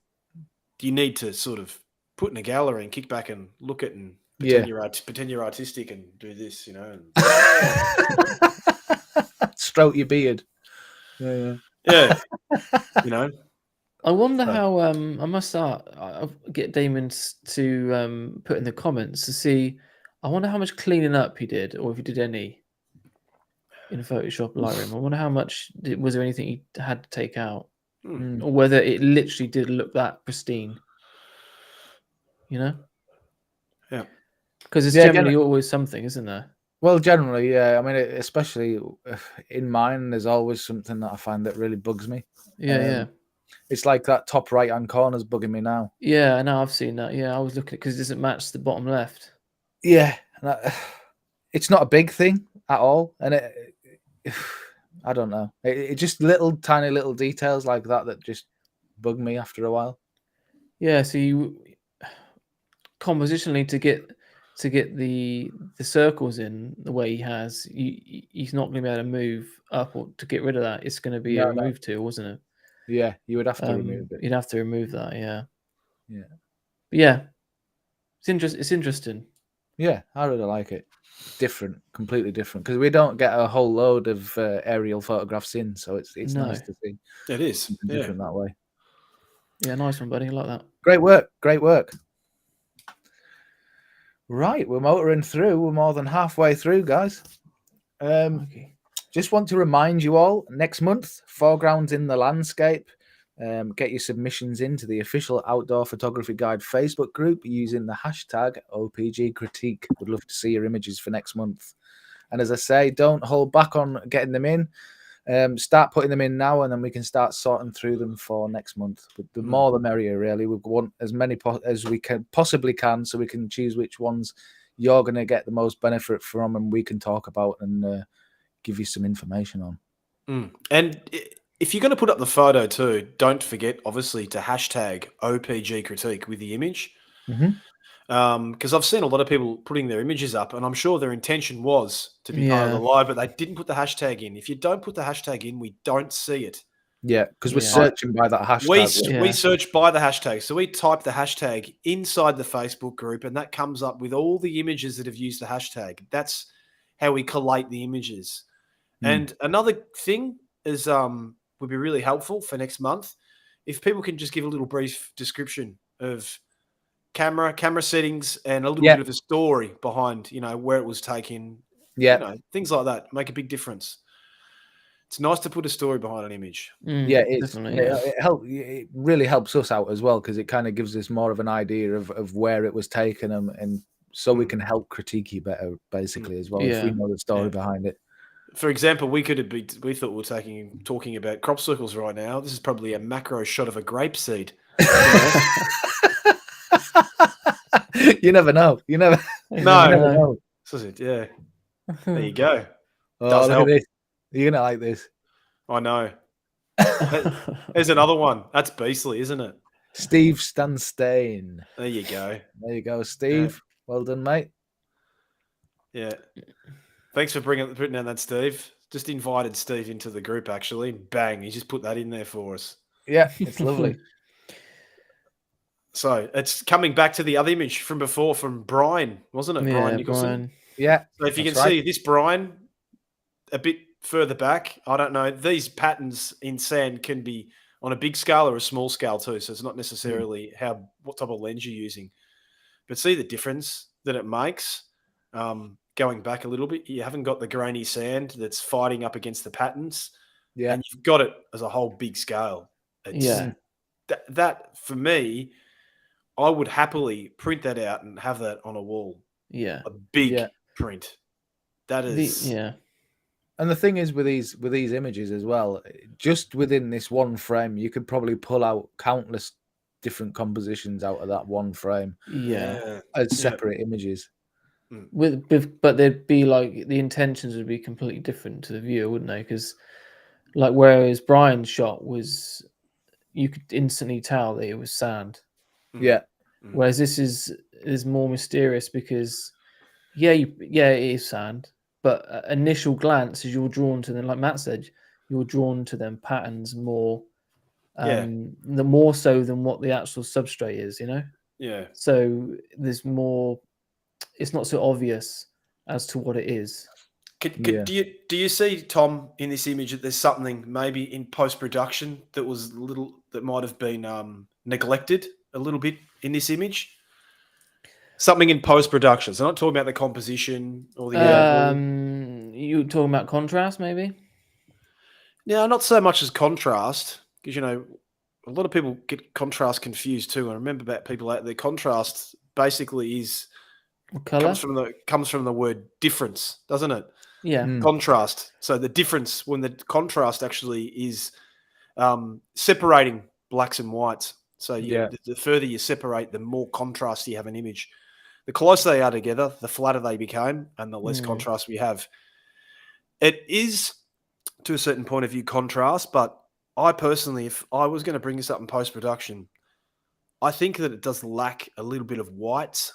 you need to sort of put in a gallery and kick back and look at and pretend you're artistic and do this, you know.
Stroke your beard.
Yeah. You know.
I wonder how. I must start. I'll get Damon to put in the comments to see. I wonder how much cleaning up he did, or if he did any in Photoshop Lightroom. I wonder how much was there anything he had to take out, or whether it literally did look that pristine. You know.
Yeah.
Because it's generally always something, isn't there?
Well, generally, yeah. I mean, especially in mine, there's always something that I find that really bugs me.
Yeah.
It's like that top right-hand corner's bugging me now.
Yeah, I know. I've seen that. Yeah, I was looking because it doesn't match the bottom left.
Yeah, it's not a big thing at all, and I don't know. It just tiny little details like that just bug me after a while.
Yeah, so you compositionally to get the circles in the way he has, he's not going to be able to move up or to get rid of that. It's going to be a remove tool, wasn't it?
Yeah, you would have to remove it.
You'd have to remove that. Yeah.
But
yeah. It's interesting.
Yeah, I really like it. Different, completely different, because we don't get a whole load of aerial photographs in, so it's nice to see.
It is
different that way.
Yeah, nice one, buddy. I like that.
Great work. Right, we're motoring through. We're more than halfway through, guys. Just want to remind you all, next month, Foregrounds in the Landscape. Get your submissions into the official Outdoor Photography Guide Facebook group using the hashtag OPG Critique. Would love to see your images for next month. And as I say, don't hold back on getting them in. Start putting them in now, and then we can start sorting through them for next month. But the more the merrier, really. We want as many as we can possibly can, so we can choose which ones you're going to get the most benefit from, and we can talk about and give you some information on.
And if you're going to put up the photo too, don't forget, obviously, to hashtag OPG Critique with the image. Because I've seen a lot of people putting their images up, and I'm sure their intention was to be part of the live, but they didn't put the hashtag in. If you don't put the hashtag in, we don't see it.
Yeah, because we're searching by that hashtag.
We search by the hashtag. So we type the hashtag inside the Facebook group, and that comes up with all the images that have used the hashtag. That's how we collate the images. And another thing is would be really helpful for next month if people can just give a little brief description of camera settings and a little bit of a story behind, where it was taken. Things like that make a big difference. It's nice to put a story behind an image.
It really helps us out as well, because it kind of gives us more of an idea of where it was taken, and so we can help critique you better, basically, as well, if we know the story behind it.
For example, we thought we were talking about crop circles right now. This is probably a macro shot of a grape seed.
You never know. You never know.
Yeah. There you go.
Oh, look at this. You're gonna like this.
I know. There's another one. That's beastly, isn't it?
Steve Stanstein.
There you go.
There you go, Steve. Yeah. Well done, mate.
Yeah. Thanks for putting down that, Steve. Just invited Steve into the group, actually. Bang. He just put that in there for us.
Yeah, it's lovely.
So it's coming back to the other image from before from Brian, wasn't it?
Yeah,
Brian Nicholson.
Brian.
Yeah.
So if you can see this Brian a bit further back, I don't know. These patterns in sand can be on a big scale or a small scale too. So it's not necessarily what type of lens you're using. But see the difference that it makes going back a little bit. You haven't got the grainy sand that's fighting up against the patterns.
Yeah.
And you've got it as a whole big scale. That for me, I would happily print that out and have that on a wall.
Yeah.
A big print. That is
And the thing is with these images as well, just within this one frame, you could probably pull out countless different compositions out of that one frame.
Yeah.
As separate images.
But they'd be like the intentions would be completely different to the viewer, wouldn't they? Because like whereas Brian's shot was, you could instantly tell that it was sand.
Yeah.
Whereas this is more mysterious because it is sand, but initial glance as you're drawn to them, like Matt said, you're drawn to them patterns more, the more so than what the actual substrate is, you know.
Yeah.
So there's more. It's not so obvious as to what it is.
Do you see, Tom, in this image that there's something maybe in post-production that might have been neglected a little bit in this image? Something in post-production. So I'm not talking about the composition or the
you talking about contrast, maybe?
No, not so much as contrast, because a lot of people get contrast confused too. I remember about people out there. Contrast basically comes from the word difference, doesn't it?
Yeah.
Contrast. So the difference when the contrast actually is separating blacks and whites. So the further you separate, the more contrast you have an image. The closer they are together, the flatter they become, and the less contrast we have. It is, to a certain point of view, contrast, but I personally, if I was going to bring this up in post-production, I think that it does lack a little bit of whites.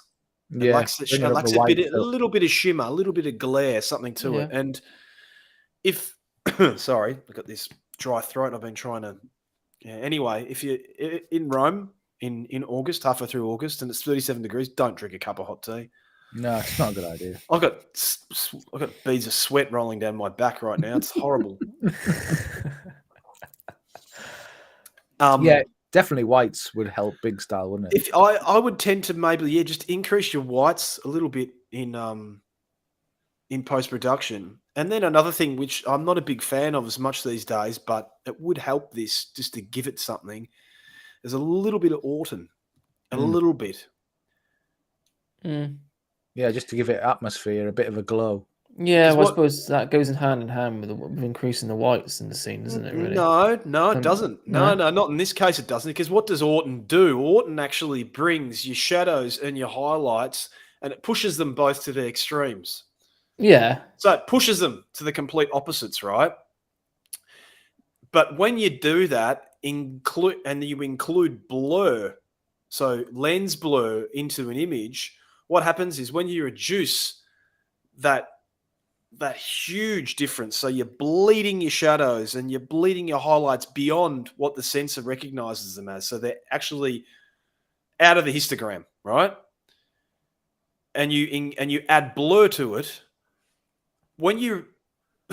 It lacks a little bit of shimmer, a little bit of glare, something to it. And if, sorry, I've got this dry throat. I've been trying to. Anyway, if you're in Rome in August, halfway through August, and it's 37 degrees, don't drink a cup of hot tea.
No, it's not a good idea.
I've got beads of sweat rolling down my back right now. It's horrible.
Definitely whites would help big style, wouldn't it?
If I would tend to maybe just increase your whites a little bit in post-production. And then another thing which I'm not a big fan of as much these days, but it would help this just to give it something, is a little bit of autumn. A little bit.
Yeah, just to give it atmosphere, a bit of a glow.
Yeah, well, I suppose that goes in hand with increasing the whites in the scene, doesn't it, really?
No, it doesn't. No, not in this case it doesn't. Because what does autumn do? Autumn actually brings your shadows and your highlights, and it pushes them both to their extremes.
Yeah.
So it pushes them to the complete opposites, right? But when you do that, you include blur, so lens blur into an image, what happens is when you reduce that huge difference, so you're bleeding your shadows and you're bleeding your highlights beyond what the sensor recognizes them as. So they're actually out of the histogram, right? And you add blur to it. When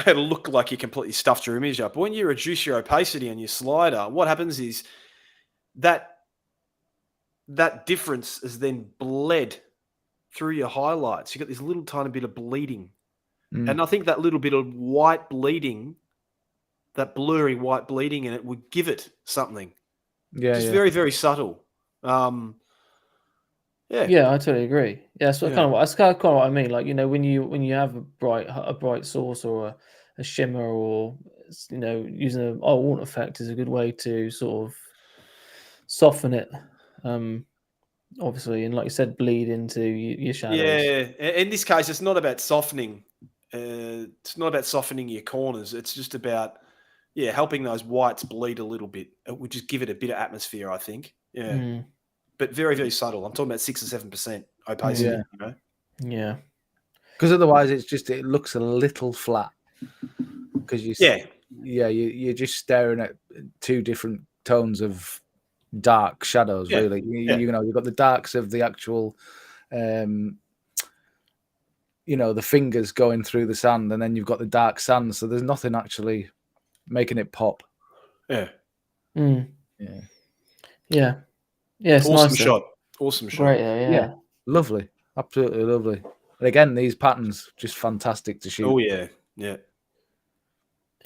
it'll look like you completely stuffed your image up. But when you reduce your opacity on your slider, what happens is that difference is then bled through your highlights. You got this little tiny bit of bleeding. And I think that little bit of white bleeding, that blurry white bleeding in it, would give it something.
Yeah,
just very, very subtle.
Yeah, I totally agree. Yeah, that's kind of what I mean. Like, when you have a bright source or a shimmer, or using a water effect is a good way to sort of soften it. Obviously, and like you said, bleed into your shadows.
Yeah, in this case, it's not about softening. It's not about softening your corners. It's just about helping those whites bleed a little bit. It would just give it a bit of atmosphere, I think. Yeah, but very, very subtle. I'm talking about 6 or 7% opacity.
Yeah,
because otherwise it looks a little flat. Because you're just staring at two different tones of dark shadows.
Yeah.
Really, you know, you've got the darks of the actual, you know, the fingers going through the sand, and then you've got the dark sand. So there's nothing actually making it pop.
Yeah.
Yeah.
Yeah. Yeah. It's
Awesome
nice.
shot. Awesome shot.
Great. Yeah.
Lovely. Absolutely lovely. And again, these patterns just fantastic to shoot.
Oh yeah. Yeah.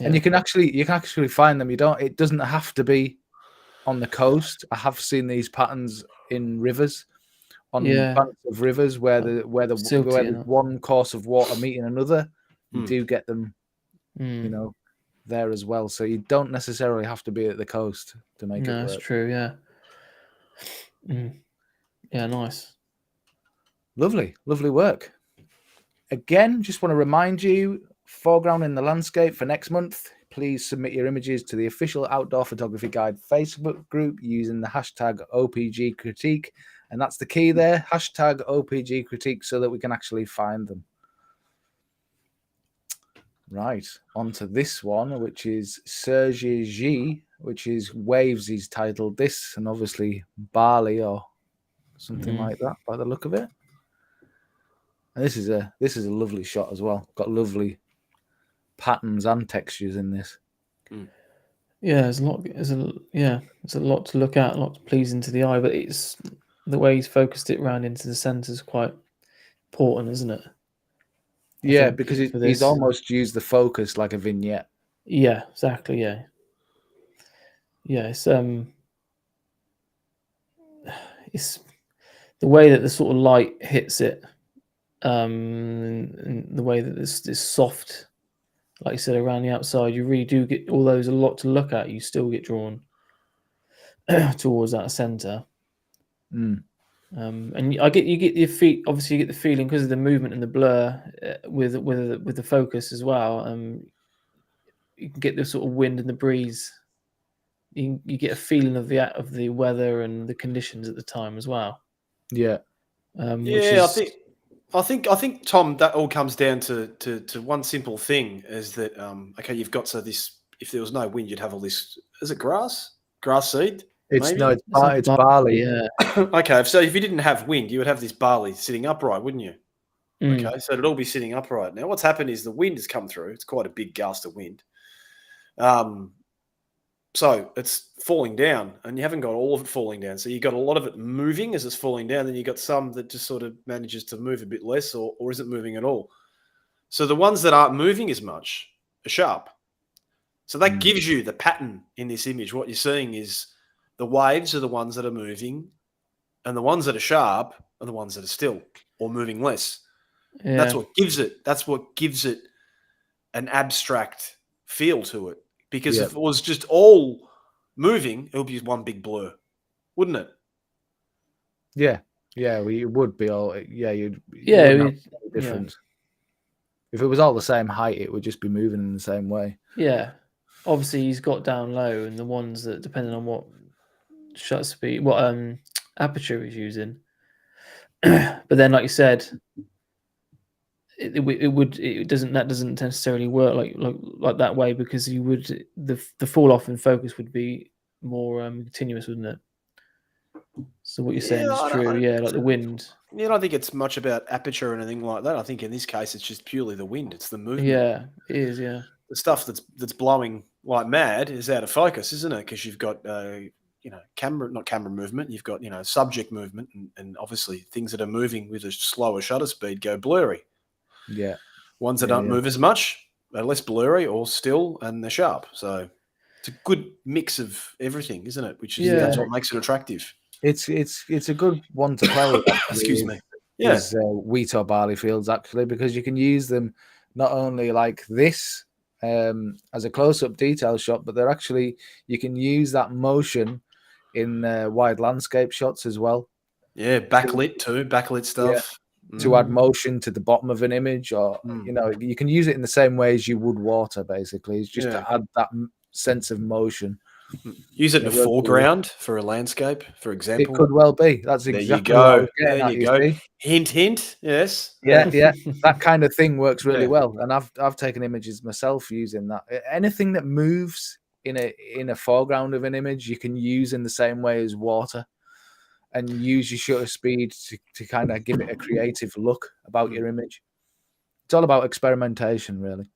And you can actually find them. It doesn't have to be on the coast. I have seen these patterns in rivers, on banks of rivers where there's one course of water meeting another. You do get them, you know, there as well. So you don't necessarily have to be at the coast to make it work.
That's true. Yeah. Yeah. Nice.
Lovely work. Again, just want to remind you, foreground in the landscape for next month. Please submit your images to the official Outdoor Photography Guide Facebook group using the hashtag OPG critique. And that's the key there, hashtag OPG critique, so that we can actually find them. Right, on to this one, which is Serge G, which is Waves, he's titled this, and obviously Barley or something like that by the look of it. And this is a lovely shot as well. Got lovely patterns and textures in this.
Yeah, there's a lot to look at, a lot pleasing to the eye, but it's the way he's focused it round into the centre is quite important, isn't it?
Yeah, because he's almost used the focus like a vignette.
Yeah, exactly. Yeah, it's the way that the sort of light hits it, and the way that this soft, like you said, around the outside, you really do get, although there's a lot to look at, you still get drawn towards that centre. And you get your feet. Obviously, you get the feeling because of the movement and the blur with the focus as well. You can get the sort of wind and the breeze. You get a feeling of the weather and the conditions at the time as well.
Yeah.
I think Tom, that all comes down to one simple thing is that okay, you've got if there was no wind, you'd have all this. Is it grass seed?
It's barley.
Yeah.
Okay, so if you didn't have wind, you would have this barley sitting upright, wouldn't you? Okay, so it'd all be sitting upright. Now, what's happened is the wind has come through. It's quite a big gust of wind. So it's falling down, and you haven't got all of it falling down. So you've got a lot of it moving as it's falling down. Then you've got some that just sort of manages to move a bit less or isn't moving at all. So the ones that aren't moving as much are sharp. So that gives you the pattern in this image. What you're seeing is the waves are the ones that are moving, and the ones that are sharp are the ones that are still or moving less. Yeah. That's what gives it an abstract feel to it. Because if it was just all moving, it would be one big blur, wouldn't it?
Yeah. Yeah, well, it would be all. Yeah, you'd. Different. If it was all the same height, it would just be moving in the same way.
Yeah. Obviously, he's got down low, and the ones that, depending on what shutter speed, what aperture he's using. But then, like you said, it doesn't necessarily work like that way, because the fall off in focus would be more continuous, wouldn't it? So what you're saying is true. Like the wind.
Yeah, I don't think it's much about aperture or anything like that. I think in this case it's just purely the wind. It's the movement.
Yeah, it is. Yeah,
the stuff that's blowing like mad is out of focus, isn't it? Because you've got not camera movement. You've got subject movement, and obviously things that are moving with a slower shutter speed go blurry.
Yeah.
Ones that don't move as much are less blurry or still, and they're sharp. So it's a good mix of everything, isn't it? Which is that's what makes it attractive.
It's a good one to play with.
Excuse me.
Is wheat or barley fields, actually, because you can use them not only like this as a close-up detail shot, but they're actually, you can use that motion in wide landscape shots as well.
Yeah, backlit stuff.
Yeah, to add motion to the bottom of an image, or you can use it in the same way as you would water. Basically, it's just to add that sense of motion.
Use it in the foreground for a landscape, for example.
It could well be. That's exactly
there you go. Hint. Yes.
Yeah. That kind of thing works really well, and I've taken images myself using that. Anything that moves in a foreground of an image, you can use in the same way as water, and use your shutter speed to kind of give it a creative look about your image. It's all about experimentation, really.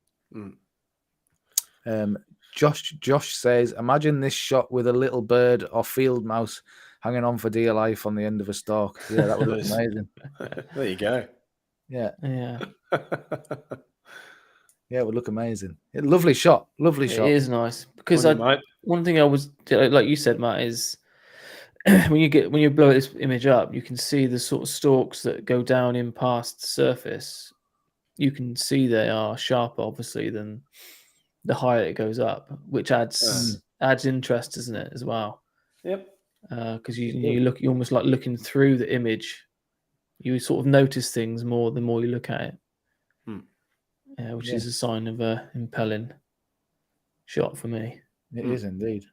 Josh says, imagine this shot with a little bird or field mouse hanging on for dear life on the end of a stalk. Yeah, that would look amazing.
There you go.
Yeah.
Yeah.
Yeah, it would look amazing. Lovely shot. Lovely shot.
It is nice because one thing I was like you said, Matt, is when you blow this image up, you can see the sort of stalks that go down in past the surface. You can see they are sharper, obviously, than the higher it goes up, which adds interest, isn't it, as well?
Yep.
Because you're almost like looking through the image. You sort of notice things more the more you look at it, which is a sign of a impelling shot for me.
It is indeed.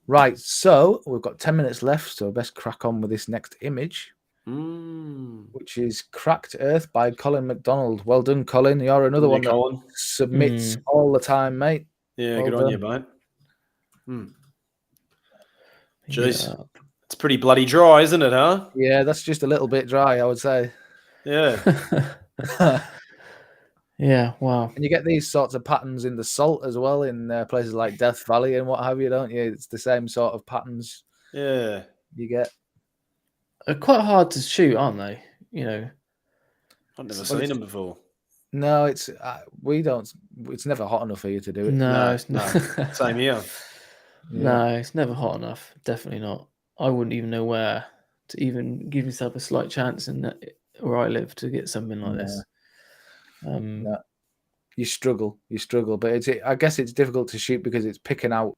Right, so we've got 10 minutes left, so best crack on with this next image, which is Cracked Earth by Colin McDonald. Well done, Colin. You're another one that submits all the time, mate.
Yeah,
well
good
done.
on you, mate. Jeez. It's pretty bloody dry, isn't it, huh?
Yeah, that's just a little bit dry, I would say.
Yeah.
Yeah, wow.
And you get these sorts of patterns in the salt as well, in places like Death Valley and what have you, don't you? It's the same sort of patterns.
Yeah.
You get.
They're quite hard to shoot, aren't they? You know.
I've never seen them before.
No, it's we don't. It's never hot enough for you to do it.
No, it's not.
Same here.
No, it's never hot enough. Definitely not. I wouldn't even know where to even give yourself a slight chance in that where I live to get something like this.
No. You struggle, but I guess it's difficult to shoot because it's picking out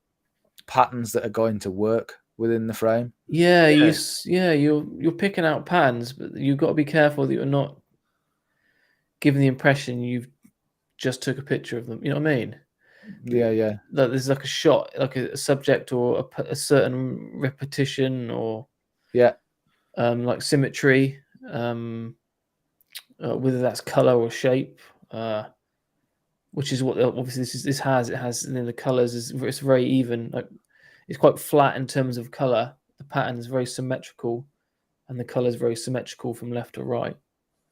patterns that are going to work within the frame.
Yeah, you're picking out patterns, but you've got to be careful that you're not giving the impression you've just took a picture of them. You know what I mean?
Yeah.
That there's like a shot, like a subject or a certain repetition or like symmetry, whether that's color or shape, which is what obviously this has. It has, and then the colors it's very even. Like it's quite flat in terms of color. The pattern is very symmetrical, and the color is very symmetrical from left to right.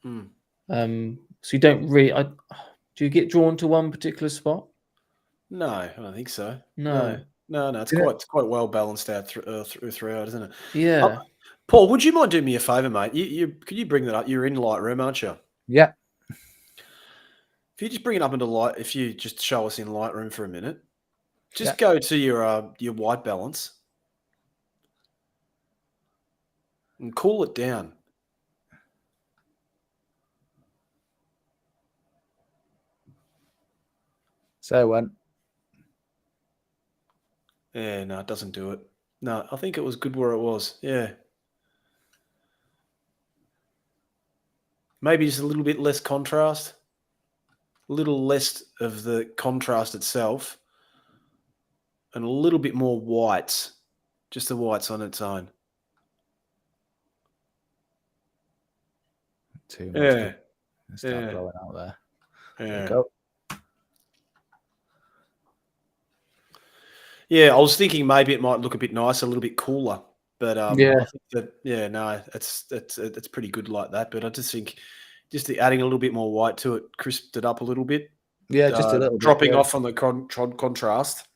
So you don't really. Do you get drawn to one particular spot?
No, I don't think so.
No.
It's quite well balanced out throughout, isn't it?
Yeah.
Paul, would you mind doing me a favor, mate? Could you bring that up? You're in Lightroom, aren't you?
Yeah.
If you just bring it up into if you just show us in Lightroom for a minute, just go to your white balance and cool it down.
So when?
Yeah, no, it doesn't do it. No, I think it was good where it was. Yeah. Maybe just a little bit less contrast. A little less of the contrast itself. And a little bit more whites. Just the whites on its own.
Too much. Yeah. Start blowing out there. There you go.
Yeah, I was thinking maybe it might look a bit nicer, a little bit cooler, but I think that it's pretty good like that. But I just think adding a little bit more white to it crisped it up a little bit.
Yeah, just a little
dropping off on the contrast,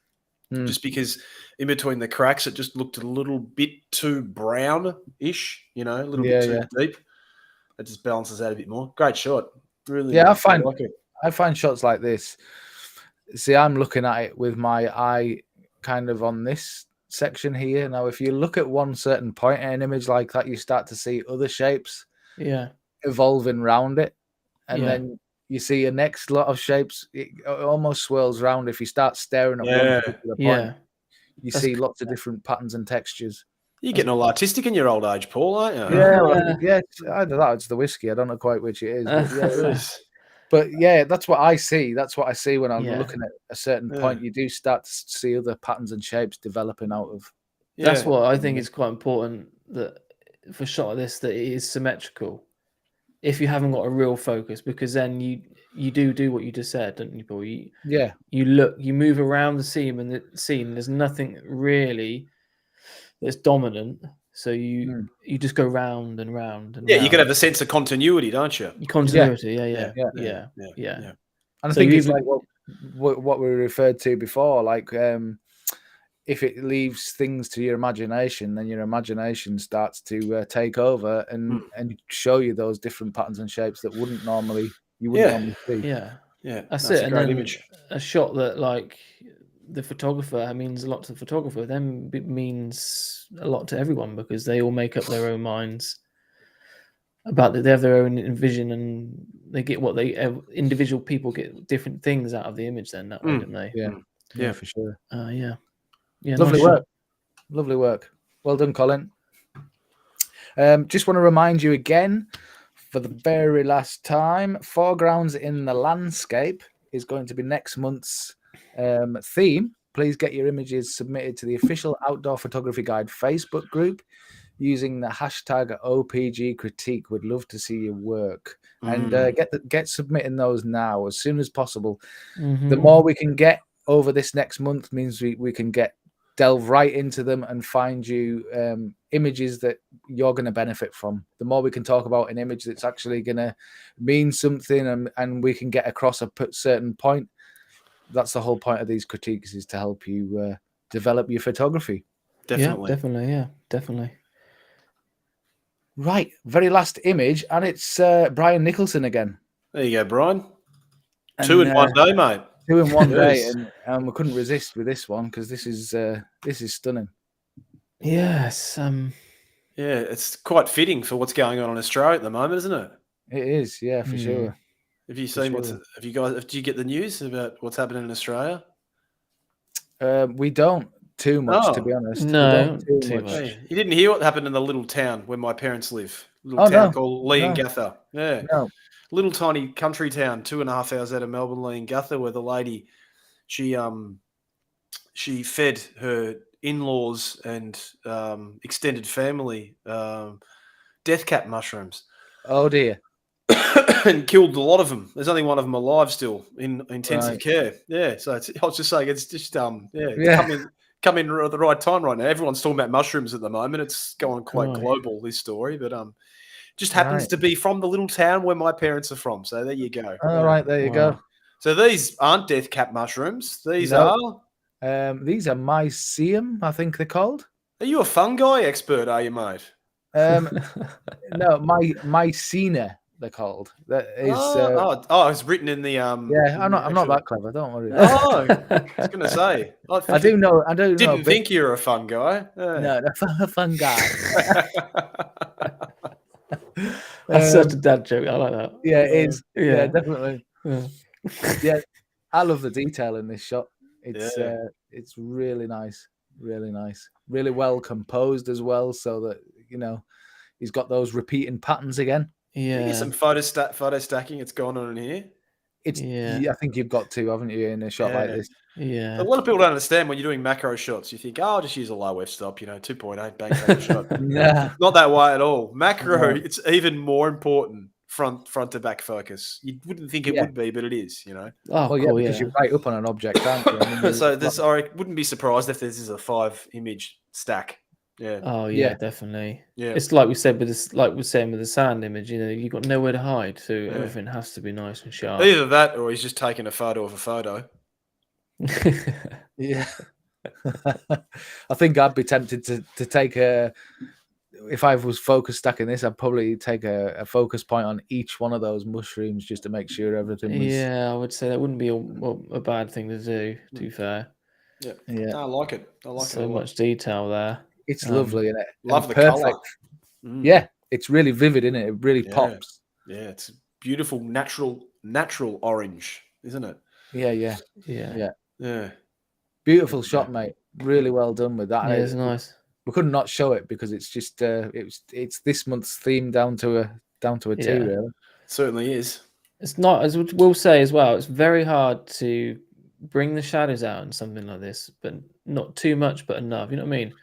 just because in between the cracks it just looked a little bit too brown-ish, a little bit too deep. It just balances out a bit more. Great shot, really.
Yeah,
I
find shots like this. See, I'm looking at it with my eye kind of on this section here. Now, if you look at one certain point in an image like that, you start to see other shapes evolving around it. And then you see a next lot of shapes. It almost swirls around. If you start staring at one particular point, you see lots of different patterns and textures.
You're getting all artistic in your old age, Paul, aren't you?
Yeah, either that or it's the whiskey. I don't know quite which it is. But that's what I see. That's what I see when I'm looking at a certain point. You do start to see other patterns and shapes developing out of.
That's what I think is quite important, that for a shot like this, that it is symmetrical. if you haven't got a real focus, because then you do what you just said, don't you, Paul? You look, you move around the scene, and there's nothing really that's dominant. So you just go round and round and
yeah,
round.
you can have a sense of continuity, don't you?
Continuity, yeah.
And I think it's like what we referred to before, like if it leaves things to your imagination, then your imagination starts to take over and show you those different patterns and shapes that you wouldn't normally see.
Yeah, that's
a great
image. A shot that, like, the photographer means a lot to the photographer, then it means a lot to everyone, because they all make up their own minds about that. They have their own vision, and they get what individual people get different things out of the image. Then that way, don't they?
Yeah, for sure.
Yeah.
Lovely work. Lovely work. Well done, Colin. Just want to remind you again, for the very last time, Foregrounds in the Landscape is going to be next month's theme. Please get your images submitted to the official Outdoor Photography Guide Facebook group using the hashtag OPG critique. We'd love to see your work. And get submitting those now as soon as possible. The more we can get over this next month means we can delve right into them and find you images that you're going to benefit from. The more we can talk about an image that's actually going to mean something, and we can get across a certain point. That's the whole point of these critiques, is to help you develop your photography.
Definitely.
Right, very last image, and it's Brian Nicholson again.
There you go, Brian. 2 in 1 day, mate.
2 in 1 day, and we couldn't resist with this one, because this is stunning.
Yes.
Yeah, it's quite fitting for what's going on in Australia at the moment, isn't it?
It is, yeah, for sure.
Have you seen do you get the news about what's happening in Australia?
We don't too much, to be honest.
No,
we don't too much.
Hey, you didn't hear what happened in the little town where my parents live? Town called Lee and Gatha. Yeah.
No.
Little tiny country town, 2.5 hours out of Melbourne, Lee and Gatha, where the lady, she fed her in-laws and extended family death cap mushrooms.
Oh dear.
And killed a lot of them. There's only one of them alive still in intensive care. Yeah, so I was just saying, it's just come in at the right time right now. Everyone's talking about mushrooms at the moment. It's going quite global, this story, but just happens to be from the little town where my parents are from. So there you go.
All right, there you go.
So these aren't death cap mushrooms. These are
mycelium, I think they're called.
Are you a fungi expert, are you, mate?
No, mycena, they're called. That is.
It's written in the.
Yeah, I'm not that clever. Don't worry.
Oh, I was going to say.
I do know.
Didn't think you were a fun guy.
No, a fun guy.
That's such a dad joke. I like that.
Yeah, it is. Yeah, definitely. Yeah, I love the detail in this shot. It's really nice, really well composed as well, so that he's got those repeating patterns again.
Yeah, some photo stacking. It's going on in here.
I think you've got to, haven't you, in a shot like this?
Yeah.
A lot of people don't understand when you're doing macro shots. You think, I'll just use a low f-stop, 2.8, bang, take a shot. Not that way at all. Macro, it's even more important. Front to back focus. You wouldn't think it would be, but it is.
Oh, well, because you're right up on an object, aren't you?
So I wouldn't be surprised if this is a 5-image stack. Yeah.
Oh yeah, definitely. Yeah. It's like we said with this, like we're saying with the sand image. You've got nowhere to hide, so everything has to be nice and sharp.
Either that, or he's just taking a photo of a photo.
Yeah. I think I'd be tempted to take if I was focus stacking this, I'd probably take a focus point on each one of those mushrooms just to make sure everything was.
Yeah, I would say that wouldn't be a bad thing to do. To be fair.
Yeah. No, I like it.
So much detail there.
It's lovely, isn't it?
Love the color.
Yeah, it's really vivid, isn't it? It really pops.
Yeah, it's beautiful, natural orange, isn't it?
Yeah. Beautiful shot, mate. Really well done with that.
Yeah, it's nice.
We couldn't not show it because it's just it's this month's theme down to a T, really.
It certainly is.
It's not, as we'll say as well, it's very hard to bring the shadows out in something like this, but not too much, but enough. You know what I mean?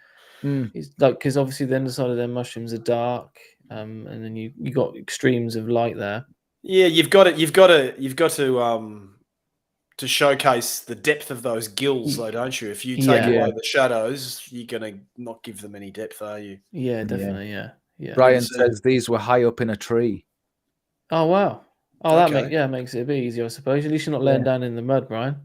It's like, because obviously the underside of their mushrooms are dark, and then you got extremes of light there.
Yeah, you've got to showcase the depth of those gills, though, don't you? If you take away the shadows, you're gonna not give them any depth, are you?
Yeah, definitely. Yeah.
Brian says these were high up in a tree.
Oh wow! Oh, that makes it a bit easier, I suppose. At least you're not laying down in the mud, Brian.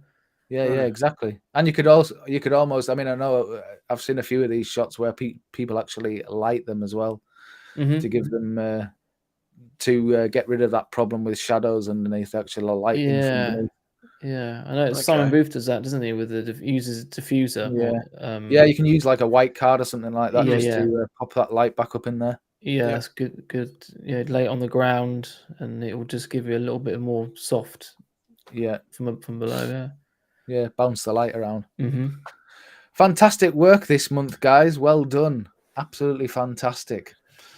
Yeah, exactly. And you could almost. I mean, I know I've seen a few of these shots where people actually light them as well to give them to get rid of that problem with shadows underneath actually lighting from beneath.
Yeah, I know. Simon Booth does that, doesn't he? With uses a diffuser.
Yeah, you can use like a white card or something like that to pop that light back up in there.
Yeah, that's good. Yeah, lay it on the ground, and it will just give you a little bit more soft.
Yeah,
from below.
Yeah, bounce the light around. Fantastic work this month, guys. Well done. Absolutely fantastic.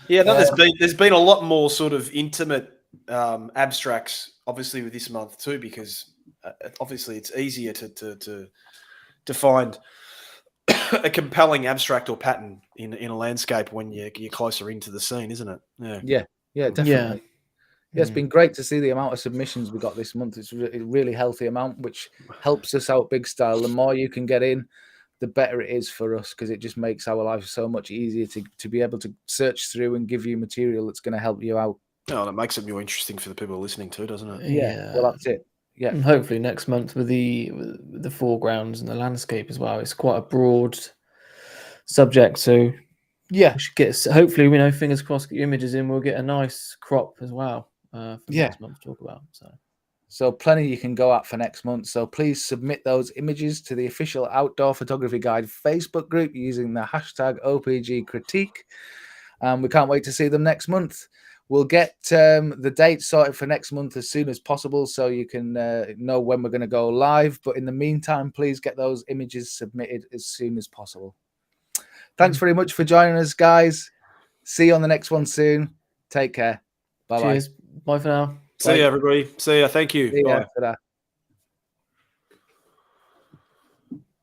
Yeah, no, there's been a lot more sort of intimate abstracts, obviously, with this month too, because obviously it's easier to find a compelling abstract or pattern in a landscape when you're closer into the scene, isn't it?
Yeah, definitely. Yeah, it's been great to see the amount of submissions we got this month. It's a really healthy amount, which helps us out big style. The more you can get in, the better it is for us, because it just makes our life so much easier to be able to search through and give you material that's going to help you out.
Oh, and it makes it more interesting for the people listening too, doesn't it?
Yeah. Well, that's it. Yeah.
And hopefully next month with the foregrounds and the landscape as well. It's quite a broad subject, so we should get. Hopefully, fingers crossed, get your images in. We'll get a nice crop as well for next month to talk about.
So plenty you can go at for next month. So please submit those images to the official Outdoor Photography Guide Facebook group using the hashtag OPG critique. We can't wait to see them next month. We'll get the date sorted for next month as soon as possible, so you can know when we're going to go live. But in the meantime, please get those images submitted as soon as possible. Thanks very much for joining us, guys. See you on the next one soon. Take care. Bye-bye.
Cheers. Bye for now.
See you, everybody. See you. Thank you.
See
Bye.
ya.